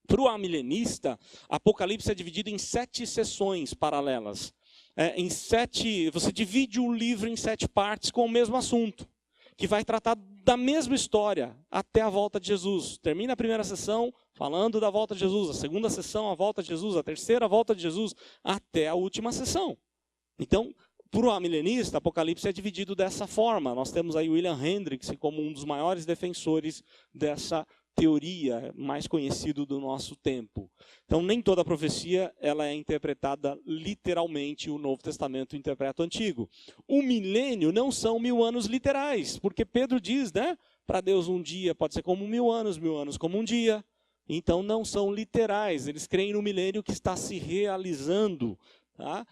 para o amilenista, Apocalipse é dividido em 7 sessões paralelas. Você divide o livro em 7 partes com o mesmo assunto, que vai tratar da mesma história até a volta de Jesus. Termina a primeira sessão falando da volta de Jesus, a segunda sessão a volta de Jesus, a terceira a volta de Jesus, até a última sessão. Então, para o amilenista, Apocalipse é dividido dessa forma. Nós temos aí William Hendricks como um dos maiores defensores dessa teoria, mais conhecido do nosso tempo. Então, nem toda profecia ela é interpretada literalmente, o Novo Testamento interpreta o Antigo. O milênio não são 1000 anos literais, porque Pedro diz, né? Para Deus um dia pode ser como 1000 anos como um dia. Então, não são literais, eles creem no milênio que está se realizando. Tá?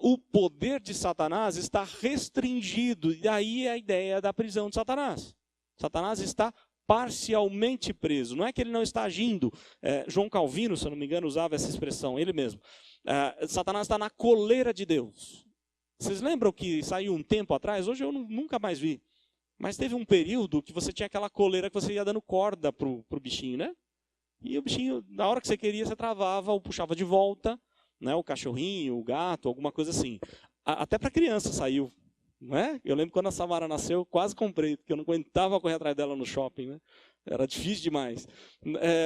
O poder de Satanás está restringido, e daí a ideia da prisão de Satanás. Satanás está parcialmente preso, não é que ele não está agindo. João Calvino, se eu não me engano, usava essa expressão, ele mesmo. Satanás está na coleira de Deus. Vocês lembram que saiu um tempo atrás? Hoje eu nunca mais vi. Mas teve um período que você tinha aquela coleira que você ia dando corda pro bichinho, né? E o bichinho, na hora que você queria, você travava ou puxava de volta, né? O cachorrinho, o gato, alguma coisa assim. Até para criança saiu. Não é? Eu lembro quando a Samara nasceu, eu quase comprei, porque eu não aguentava correr atrás dela no shopping. Né? Era difícil demais.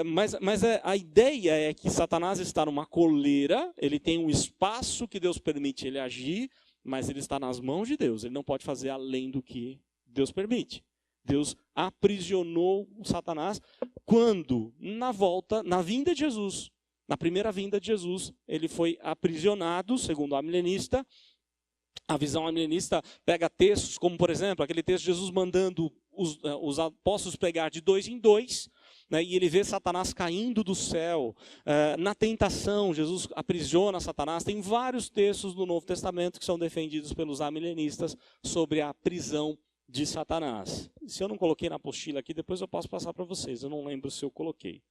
Mas a ideia é que Satanás está numa coleira, ele tem um espaço que Deus permite ele agir, mas ele está nas mãos de Deus. Ele não pode fazer além do que Deus permite. Deus aprisionou o Satanás quando, na vinda de Jesus, na primeira vinda de Jesus, ele foi aprisionado, segundo o amilenista. A visão amilenista pega textos como, por exemplo, aquele texto de Jesus mandando os apóstolos pregar de 2 em 2, né, e ele vê Satanás caindo do céu. Na tentação, Jesus aprisiona Satanás. Tem vários textos do Novo Testamento que são defendidos pelos amilenistas sobre a prisão de Satanás. Se eu não coloquei na apostila aqui, depois eu posso passar para vocês. Eu não lembro se eu coloquei.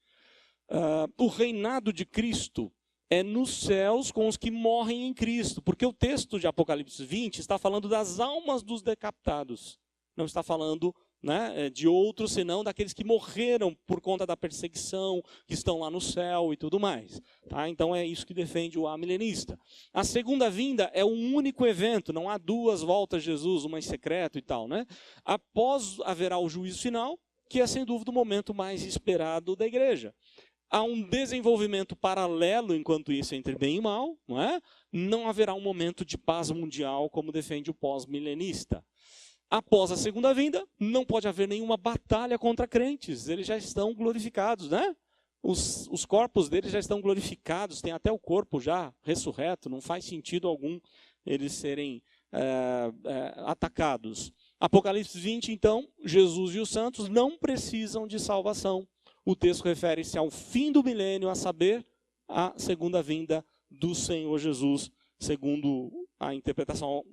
O reinado de Cristo é nos céus com os que morrem em Cristo. Porque o texto de Apocalipse 20 está falando das almas dos decapitados. Não está falando, né, de outros, senão daqueles que morreram por conta da perseguição, que estão lá no céu e tudo mais. Tá? Então é isso que defende o amilenista. A segunda vinda é um único evento, não há duas voltas de Jesus, uma em secreto e tal. Né? Após haverá o juízo final, que é sem dúvida o momento mais esperado da igreja. Há um desenvolvimento paralelo, enquanto isso, entre bem e mal. Não é? Não haverá um momento de paz mundial, como defende o pós-milenista. Após a segunda vinda, não pode haver nenhuma batalha contra crentes. Eles já estão glorificados, né? Os corpos deles já estão glorificados, tem até o corpo já ressurreto, não faz sentido algum eles serem atacados. Apocalipse 20, então, Jesus e os santos não precisam de salvação. O texto refere-se ao fim do milênio, a saber, a segunda vinda do Senhor Jesus, segundo a interpretação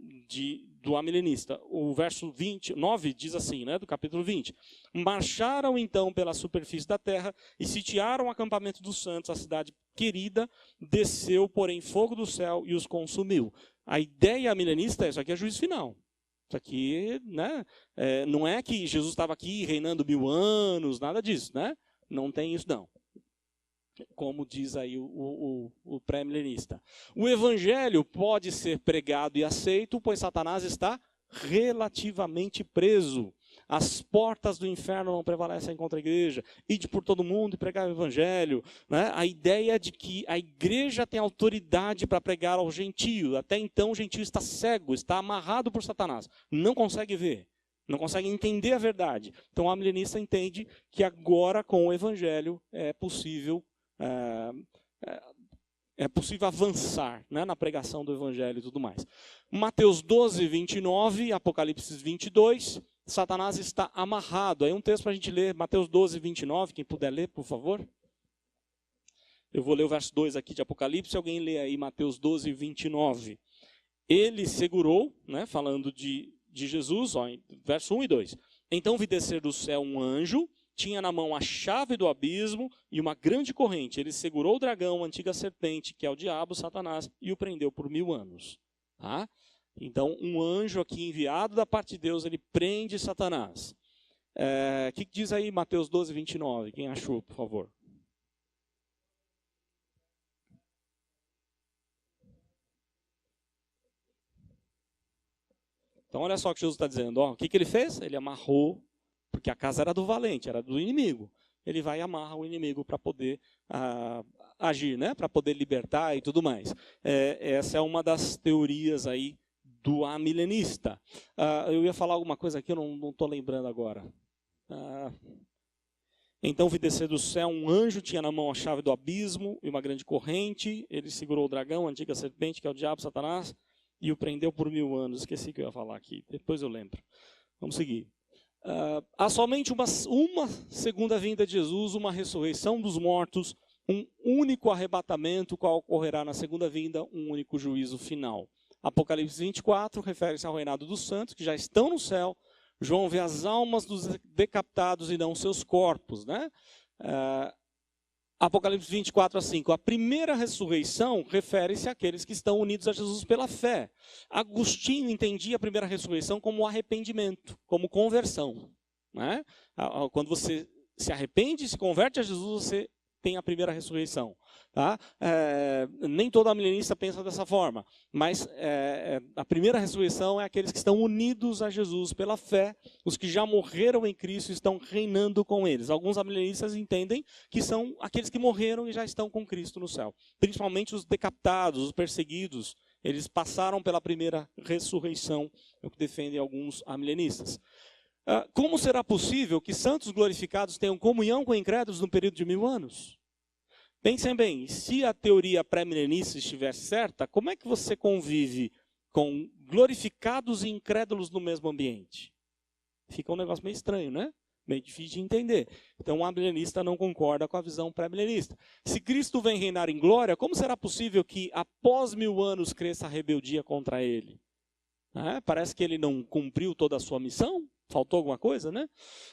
do amilenista. O verso 9 diz assim, né, do capítulo 20. Marcharam então pela superfície da terra e sitiaram o acampamento dos santos, a cidade querida, desceu, porém, fogo do céu e os consumiu. A ideia amilenista é isso aqui é juízo final. Isso aqui, né, não é que Jesus estava aqui reinando 1000 anos, nada disso, né? Não tem isso não. Como diz aí o pré-milenista. O evangelho pode ser pregado e aceito, pois Satanás está relativamente preso. As portas do inferno não prevalecem contra a igreja. Ide por todo mundo e pregar o evangelho. Né? A ideia de que a igreja tem autoridade para pregar ao gentio. Até então o gentio está cego, está amarrado por Satanás. Não consegue ver. Não consegue entender a verdade. Então, o amilenista entende que agora, com o evangelho, é possível avançar, né, na pregação do evangelho e tudo mais. Mateus 12, 29, Apocalipse 22, Satanás está amarrado. Aí um texto para a gente ler, Mateus 12, 29, quem puder ler, por favor. Eu vou ler o verso 2 aqui de Apocalipse, alguém lê aí Mateus 12, 29. Ele segurou, né, falando de Jesus, ó, verso 1 e 2. Então vi descer do céu um anjo, tinha na mão a chave do abismo e uma grande corrente. Ele segurou o dragão, a antiga serpente, que é o diabo, Satanás, e o prendeu por 1000 anos. Tá? Então, um anjo aqui enviado da parte de Deus, ele prende Satanás. O que diz aí Mateus 12, 29? Quem achou, por favor? Então, olha só o que Jesus está dizendo. Ó, o que ele fez? Ele amarrou, porque a casa era do valente, era do inimigo. Ele vai e amarra o inimigo para poder agir, né? Para poder libertar e tudo mais. Essa é uma das teorias aí do amilenista. Eu ia falar alguma coisa aqui, eu não estou lembrando agora. Então vi descer do céu um anjo, tinha na mão a chave do abismo e uma grande corrente. Ele segurou o dragão, a antiga serpente, que é o diabo, Satanás, e o prendeu por 1000 anos. Esqueci o que eu ia falar aqui, depois eu lembro. Vamos seguir. Há somente uma segunda vinda de Jesus, uma ressurreição dos mortos, um único arrebatamento, qual ocorrerá na segunda vinda, um único juízo final. Apocalipse 24 refere-se ao reinado dos santos, que já estão no céu. João vê as almas dos decapitados e não seus corpos. Né? Apocalipse 24 a 5. A primeira ressurreição refere-se àqueles que estão unidos a Jesus pela fé. Agostinho entendia a primeira ressurreição como arrependimento, como conversão. Né? Quando você se arrepende e se converte a Jesus, você tem a primeira ressurreição. Tá? Nem todo amilenista pensa dessa forma, mas a primeira ressurreição é aqueles que estão unidos a Jesus pela fé, os que já morreram em Cristo e estão reinando com eles. Alguns amilenistas entendem que são aqueles que morreram e já estão com Cristo no céu, principalmente os decapitados, os perseguidos. Eles passaram pela primeira ressurreição, é o que defendem alguns amilenistas. Como será possível que santos glorificados tenham comunhão com incrédulos no período de 1000 anos? Pensem bem, se a teoria pré-milenista estiver certa, como é que você convive com glorificados e incrédulos no mesmo ambiente. Fica um negócio meio estranho, né? Meio difícil de entender. Então, o amilenista não concorda com a visão pré-milenista. Se Cristo vem reinar em glória, como será possível que após 1000 anos cresça a rebeldia contra ele? Parece que ele não cumpriu toda a sua missão. Faltou alguma coisa, né?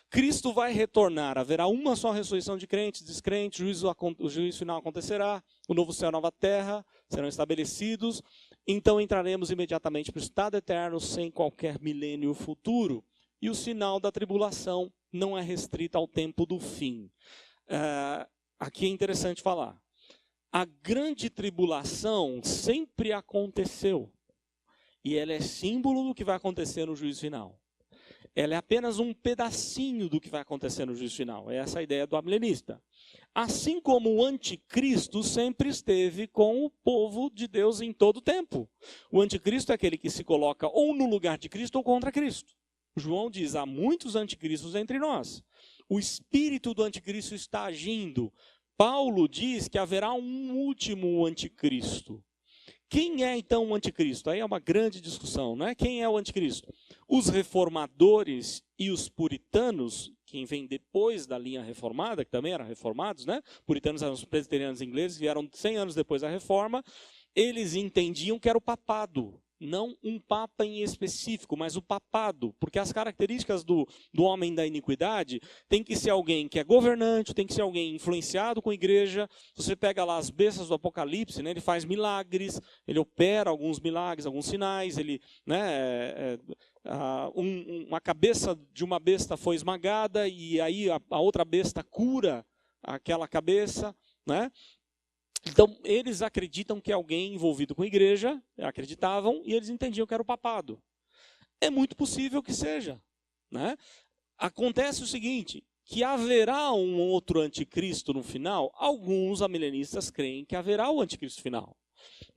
Cristo vai retornar, haverá uma só ressurreição de crentes, descrentes, o juízo final acontecerá, o novo céu e a nova terra serão estabelecidos, então entraremos imediatamente para o estado eterno sem qualquer milênio futuro. E o sinal da tribulação não é restrito ao tempo do fim. Aqui é interessante falar. A grande tribulação sempre aconteceu. E ela é símbolo do que vai acontecer no juízo final. Ela é apenas um pedacinho do que vai acontecer no juízo final. É essa a ideia do amilenista. Assim como o anticristo sempre esteve com o povo de Deus em todo o tempo. O anticristo é aquele que se coloca ou no lugar de Cristo ou contra Cristo. João diz, há muitos anticristos entre nós. O espírito do anticristo está agindo. Paulo diz que haverá um último anticristo. Quem é então o anticristo? Aí é uma grande discussão, né? Quem é o anticristo? Os reformadores e os puritanos, quem vem depois da linha reformada, que também eram reformados, né? Puritanos eram os presbiterianos ingleses, vieram 100 anos depois da reforma, eles entendiam que era o papado. Não um papa em específico, mas o papado. Porque as características do homem da iniquidade tem que ser alguém que é governante, tem que ser alguém influenciado com a igreja. Você pega lá as bestas do Apocalipse, né, ele faz milagres, ele opera alguns milagres, alguns sinais. Ele, né, uma cabeça de uma besta foi esmagada e aí a outra besta cura aquela cabeça, né? Então, eles acreditam que alguém envolvido com a igreja, acreditavam, e eles entendiam que era o papado. É muito possível que seja, né? Acontece o seguinte, que haverá um outro anticristo no final. Alguns amilenistas creem que haverá o anticristo final.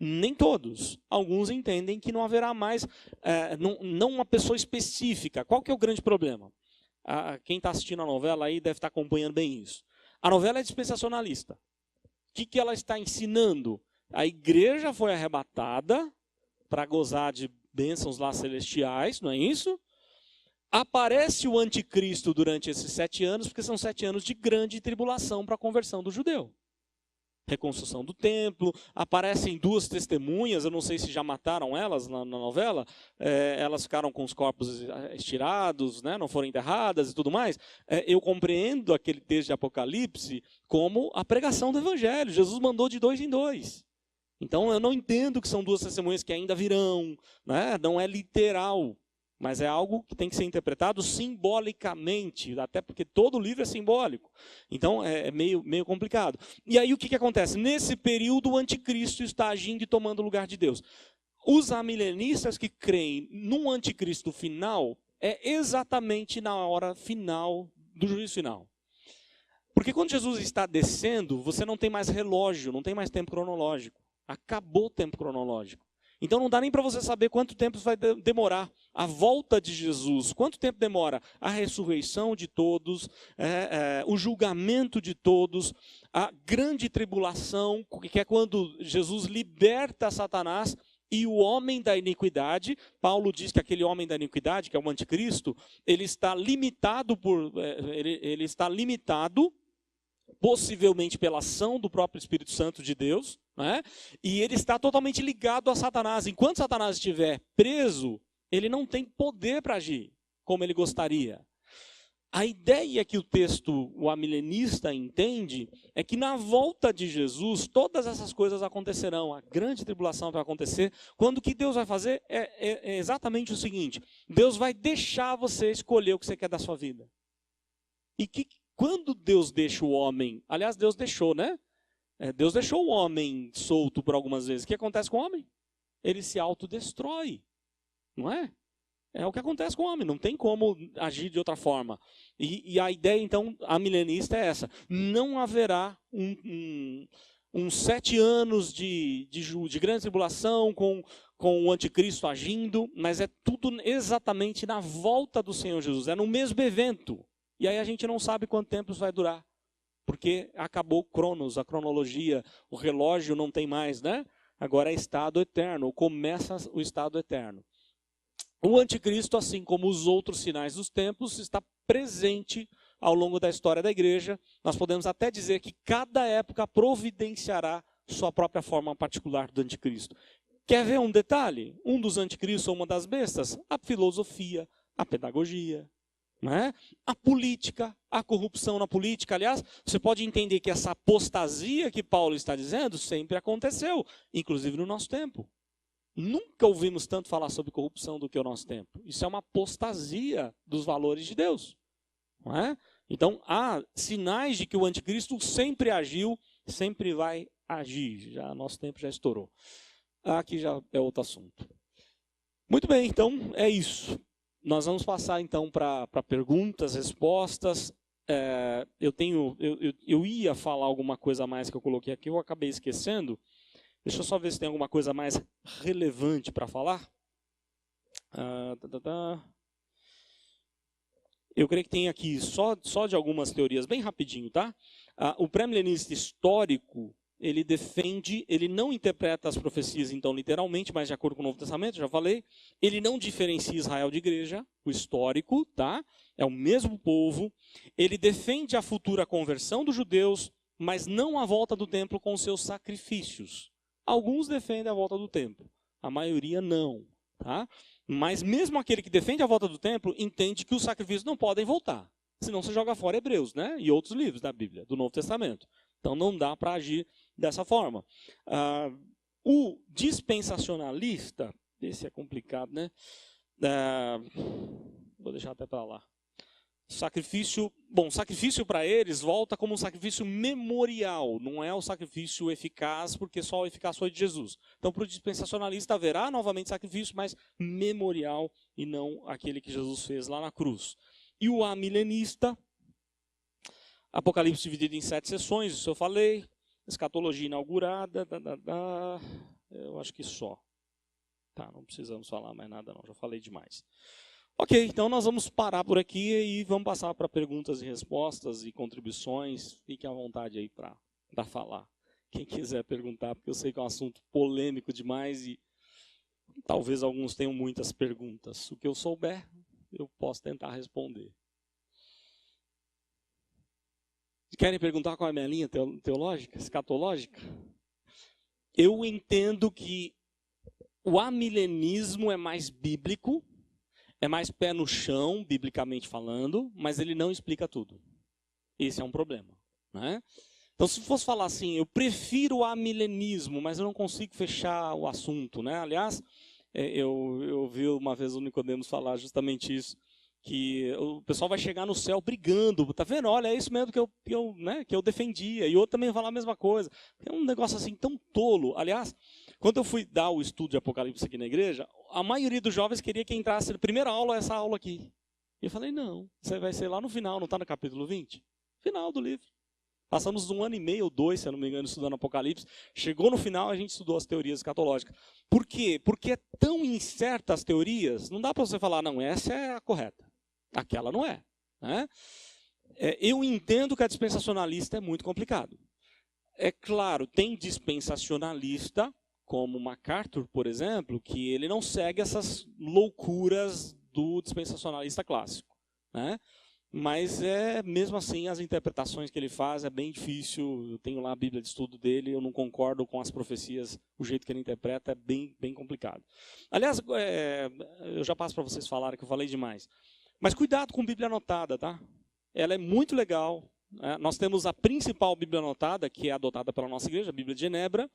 Nem todos. Alguns entendem que não haverá mais, não uma pessoa específica. Qual que é o grande problema? Quem está assistindo a novela aí deve estar acompanhando bem isso. A novela é dispensacionalista. O que ela está ensinando? A igreja foi arrebatada para gozar de bênçãos lá celestiais, não é isso? Aparece o anticristo durante esses 7 anos, porque são 7 anos de grande tribulação para a conversão do judeu. Reconstrução do templo, aparecem 2 testemunhas, eu não sei se já mataram elas na novela, elas ficaram com os corpos estirados, né, não foram enterradas e tudo mais. Eu compreendo aquele texto de Apocalipse como a pregação do evangelho. Jesus mandou de 2 em 2. Então eu não entendo que são 2 testemunhas que ainda virão, né, não é literal. Mas é algo que tem que ser interpretado simbolicamente, até porque todo livro é simbólico. Então é meio complicado. E aí o que acontece? Nesse período o anticristo está agindo e tomando o lugar de Deus. Os amilenistas que creem num anticristo final é exatamente na hora final do juízo final. Porque quando Jesus está descendo, você não tem mais relógio, não tem mais tempo cronológico. Acabou o tempo cronológico. Então não dá nem para você saber quanto tempo vai demorar a volta de Jesus. Quanto tempo demora a ressurreição de todos, o julgamento de todos, a grande tribulação, que é quando Jesus liberta Satanás e o homem da iniquidade. Paulo diz que aquele homem da iniquidade, que é o anticristo, ele está limitado possivelmente pela ação do próprio Espírito Santo de Deus, né? E ele está totalmente ligado a Satanás. Enquanto Satanás estiver preso, ele não tem poder para agir como ele gostaria. A ideia que o texto, o amilenista, entende é que na volta de Jesus, todas essas coisas acontecerão. A grande tribulação vai acontecer. Quando o que Deus vai fazer é exatamente o seguinte: Deus vai deixar você escolher o que você quer da sua vida. E quando Deus deixa o homem, aliás, Deus deixou, né? Deus deixou o homem solto por algumas vezes. O que acontece com o homem? Ele se autodestrói, não é? É o que acontece com o homem, não tem como agir de outra forma. E a ideia, então, amilenista é essa. Não haverá uns 7 anos de grande tribulação com o anticristo agindo, mas é tudo exatamente na volta do Senhor Jesus. É no mesmo evento. E aí a gente não sabe quanto tempo isso vai durar. Porque acabou o Cronos, a cronologia, o relógio não tem mais, né? agora é estado eterno, ou começa o estado eterno. O anticristo, assim como os outros sinais dos tempos, está presente ao longo da história da igreja. Nós podemos até dizer que cada época providenciará sua própria forma particular do anticristo. Quer ver um detalhe? Um dos anticristos, ou uma das bestas, a filosofia, a pedagogia, né? A política, a corrupção na política. Aliás, você pode entender que essa apostasia que Paulo está dizendo sempre aconteceu, inclusive no nosso tempo. Nunca ouvimos tanto falar sobre corrupção do que o nosso tempo. Isso é uma apostasia dos valores de Deus. Não é? Então, há sinais de que o anticristo sempre agiu, sempre vai agir. Já nosso tempo já estourou. Aqui já é outro assunto. Muito bem, então é isso. Nós vamos passar então para perguntas, respostas. Eu ia falar alguma coisa a mais que eu coloquei aqui, eu acabei esquecendo. Deixa eu só ver se tem alguma coisa mais relevante para falar. Eu creio que tem aqui só de algumas teorias, bem rapidinho, tá? O pré-milenista histórico, ele defende, ele não interpreta as profecias, então, literalmente, mas de acordo com o Novo Testamento, já falei. Ele não diferencia Israel de igreja, o histórico, tá? É o mesmo povo. Ele defende a futura conversão dos judeus, mas não a volta do templo com seus sacrifícios. Alguns defendem a volta do templo, a maioria não, tá? Mas mesmo aquele que defende a volta do templo entende que os sacrifícios não podem voltar. Senão você joga fora Hebreus, né? E outros livros da Bíblia, do Novo Testamento. Então não dá para agir dessa forma. O dispensacionalista, esse é complicado, né? Vou deixar até para lá. Sacrifício para eles volta como um sacrifício memorial, não é o sacrifício eficaz, porque só o eficaz foi de Jesus. Então, para o dispensacionalista haverá novamente sacrifício, mas memorial e não aquele que Jesus fez lá na cruz. E o amilenista, Apocalipse dividido em 7 sessões, isso eu falei, escatologia inaugurada, eu acho que só. Tá, não precisamos falar mais nada não, já falei demais. Ok, então nós vamos parar por aqui e vamos passar para perguntas e respostas e contribuições. Fiquem à vontade aí para falar. Quem quiser perguntar, porque eu sei que é um assunto polêmico demais e talvez alguns tenham muitas perguntas. O que eu souber, eu posso tentar responder. Querem perguntar qual é a minha linha teológica, escatológica? Eu entendo que o amilenismo é mais bíblico, é mais pé no chão, biblicamente falando, mas ele não explica tudo. Esse é um problema, né? Então, se fosse falar assim, eu prefiro o amilenismo, mas eu não consigo fechar o assunto, né? Aliás, eu ouvi uma vez o Nicodemos falar justamente isso, que o pessoal vai chegar no céu brigando, tá vendo? Olha, é isso mesmo que eu defendia, e outro também vai falar a mesma coisa. É um negócio assim tão tolo. Aliás, quando eu fui dar o estudo de Apocalipse aqui na igreja, a maioria dos jovens queria que entrasse na primeira aula, essa aula aqui. E eu falei, não, você vai ser lá no final, não está no capítulo 20? Final do livro. Passamos 1 ano e meio ou 2, se eu não me engano, estudando Apocalipse. Chegou no final, a gente estudou as teorias escatológicas. Por quê? Porque é tão incerta as teorias, não dá para você falar, não, essa é a correta. Aquela não é, né? Eu entendo que a dispensacionalista é muito complicado. É claro, tem dispensacionalista, como MacArthur, por exemplo, que ele não segue essas loucuras do dispensacionalista clássico, né? Mas mesmo assim, as interpretações que ele faz é bem difícil. Eu tenho lá a Bíblia de estudo dele, eu não concordo com as profecias, o jeito que ele interpreta é bem complicado. Aliás, eu já passo para vocês falarem que eu falei demais. Mas cuidado com Bíblia anotada, tá? Ela é muito legal. Nós temos a principal Bíblia anotada, que é adotada pela nossa igreja, a Bíblia de Genebra.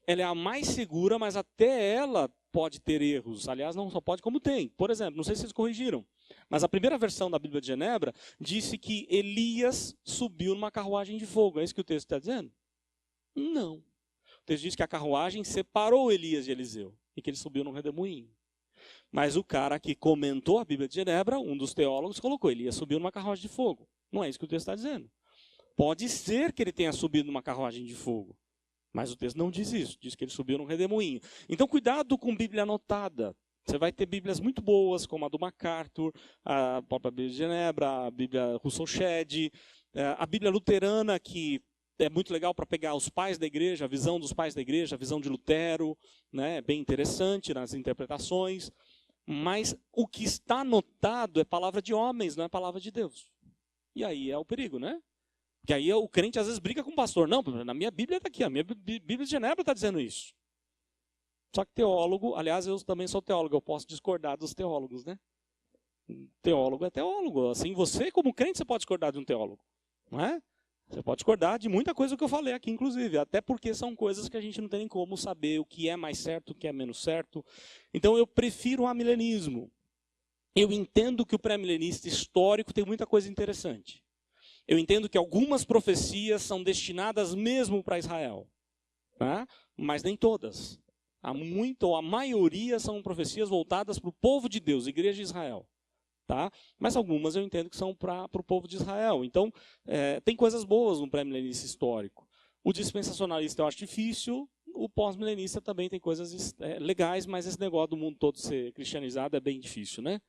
Ela é a mais segura, mas até ela pode ter erros. Aliás, não só pode, como tem. Por exemplo, não sei se vocês corrigiram, mas a primeira versão da Bíblia de Genebra disse que Elias subiu numa carruagem de fogo. É isso que o texto está dizendo? Não. O texto diz que a carruagem separou Elias de Eliseu e que ele subiu num redemoinho. Mas o cara que comentou a Bíblia de Genebra, um dos teólogos, colocou, Elias subiu numa carruagem de fogo. Não é isso que o texto está dizendo. Pode ser que ele tenha subido numa carruagem de fogo, mas o texto não diz isso, diz que ele subiu num redemoinho. Então cuidado com Bíblia anotada. Você vai ter Bíblias muito boas, como a do MacArthur, a própria Bíblia de Genebra, a Bíblia Russell Shedd, a Bíblia luterana, que é muito legal para pegar os pais da igreja, a visão dos pais da igreja, a visão de Lutero, né? É bem interessante nas interpretações. Mas o que está anotado é palavra de homens, não é palavra de Deus. E aí é o perigo, né? Porque aí o crente às vezes briga com o pastor. Não, na minha Bíblia está aqui, a minha Bíblia de Genebra está dizendo isso. Só que teólogo, aliás, eu também sou teólogo, eu posso discordar dos teólogos, né? Teólogo é teólogo. Assim, você como crente, você pode discordar de um teólogo, não é? Você pode discordar de muita coisa que eu falei aqui, inclusive, até porque são coisas que a gente não tem nem como saber o que é mais certo, o que é menos certo. Então eu prefiro o amilenismo. Eu entendo que o pré-milenista histórico tem muita coisa interessante. Eu entendo que algumas profecias são destinadas mesmo para Israel, né? Mas nem todas. Há muita, ou a maioria são profecias voltadas para o povo de Deus, igreja de Israel. Tá? Mas algumas eu entendo que são para o povo de Israel. Então, tem coisas boas no pré-milenista histórico. O dispensacionalista eu acho difícil, o pós-milenista também tem coisas legais, mas esse negócio do mundo todo ser cristianizado é bem difícil, né?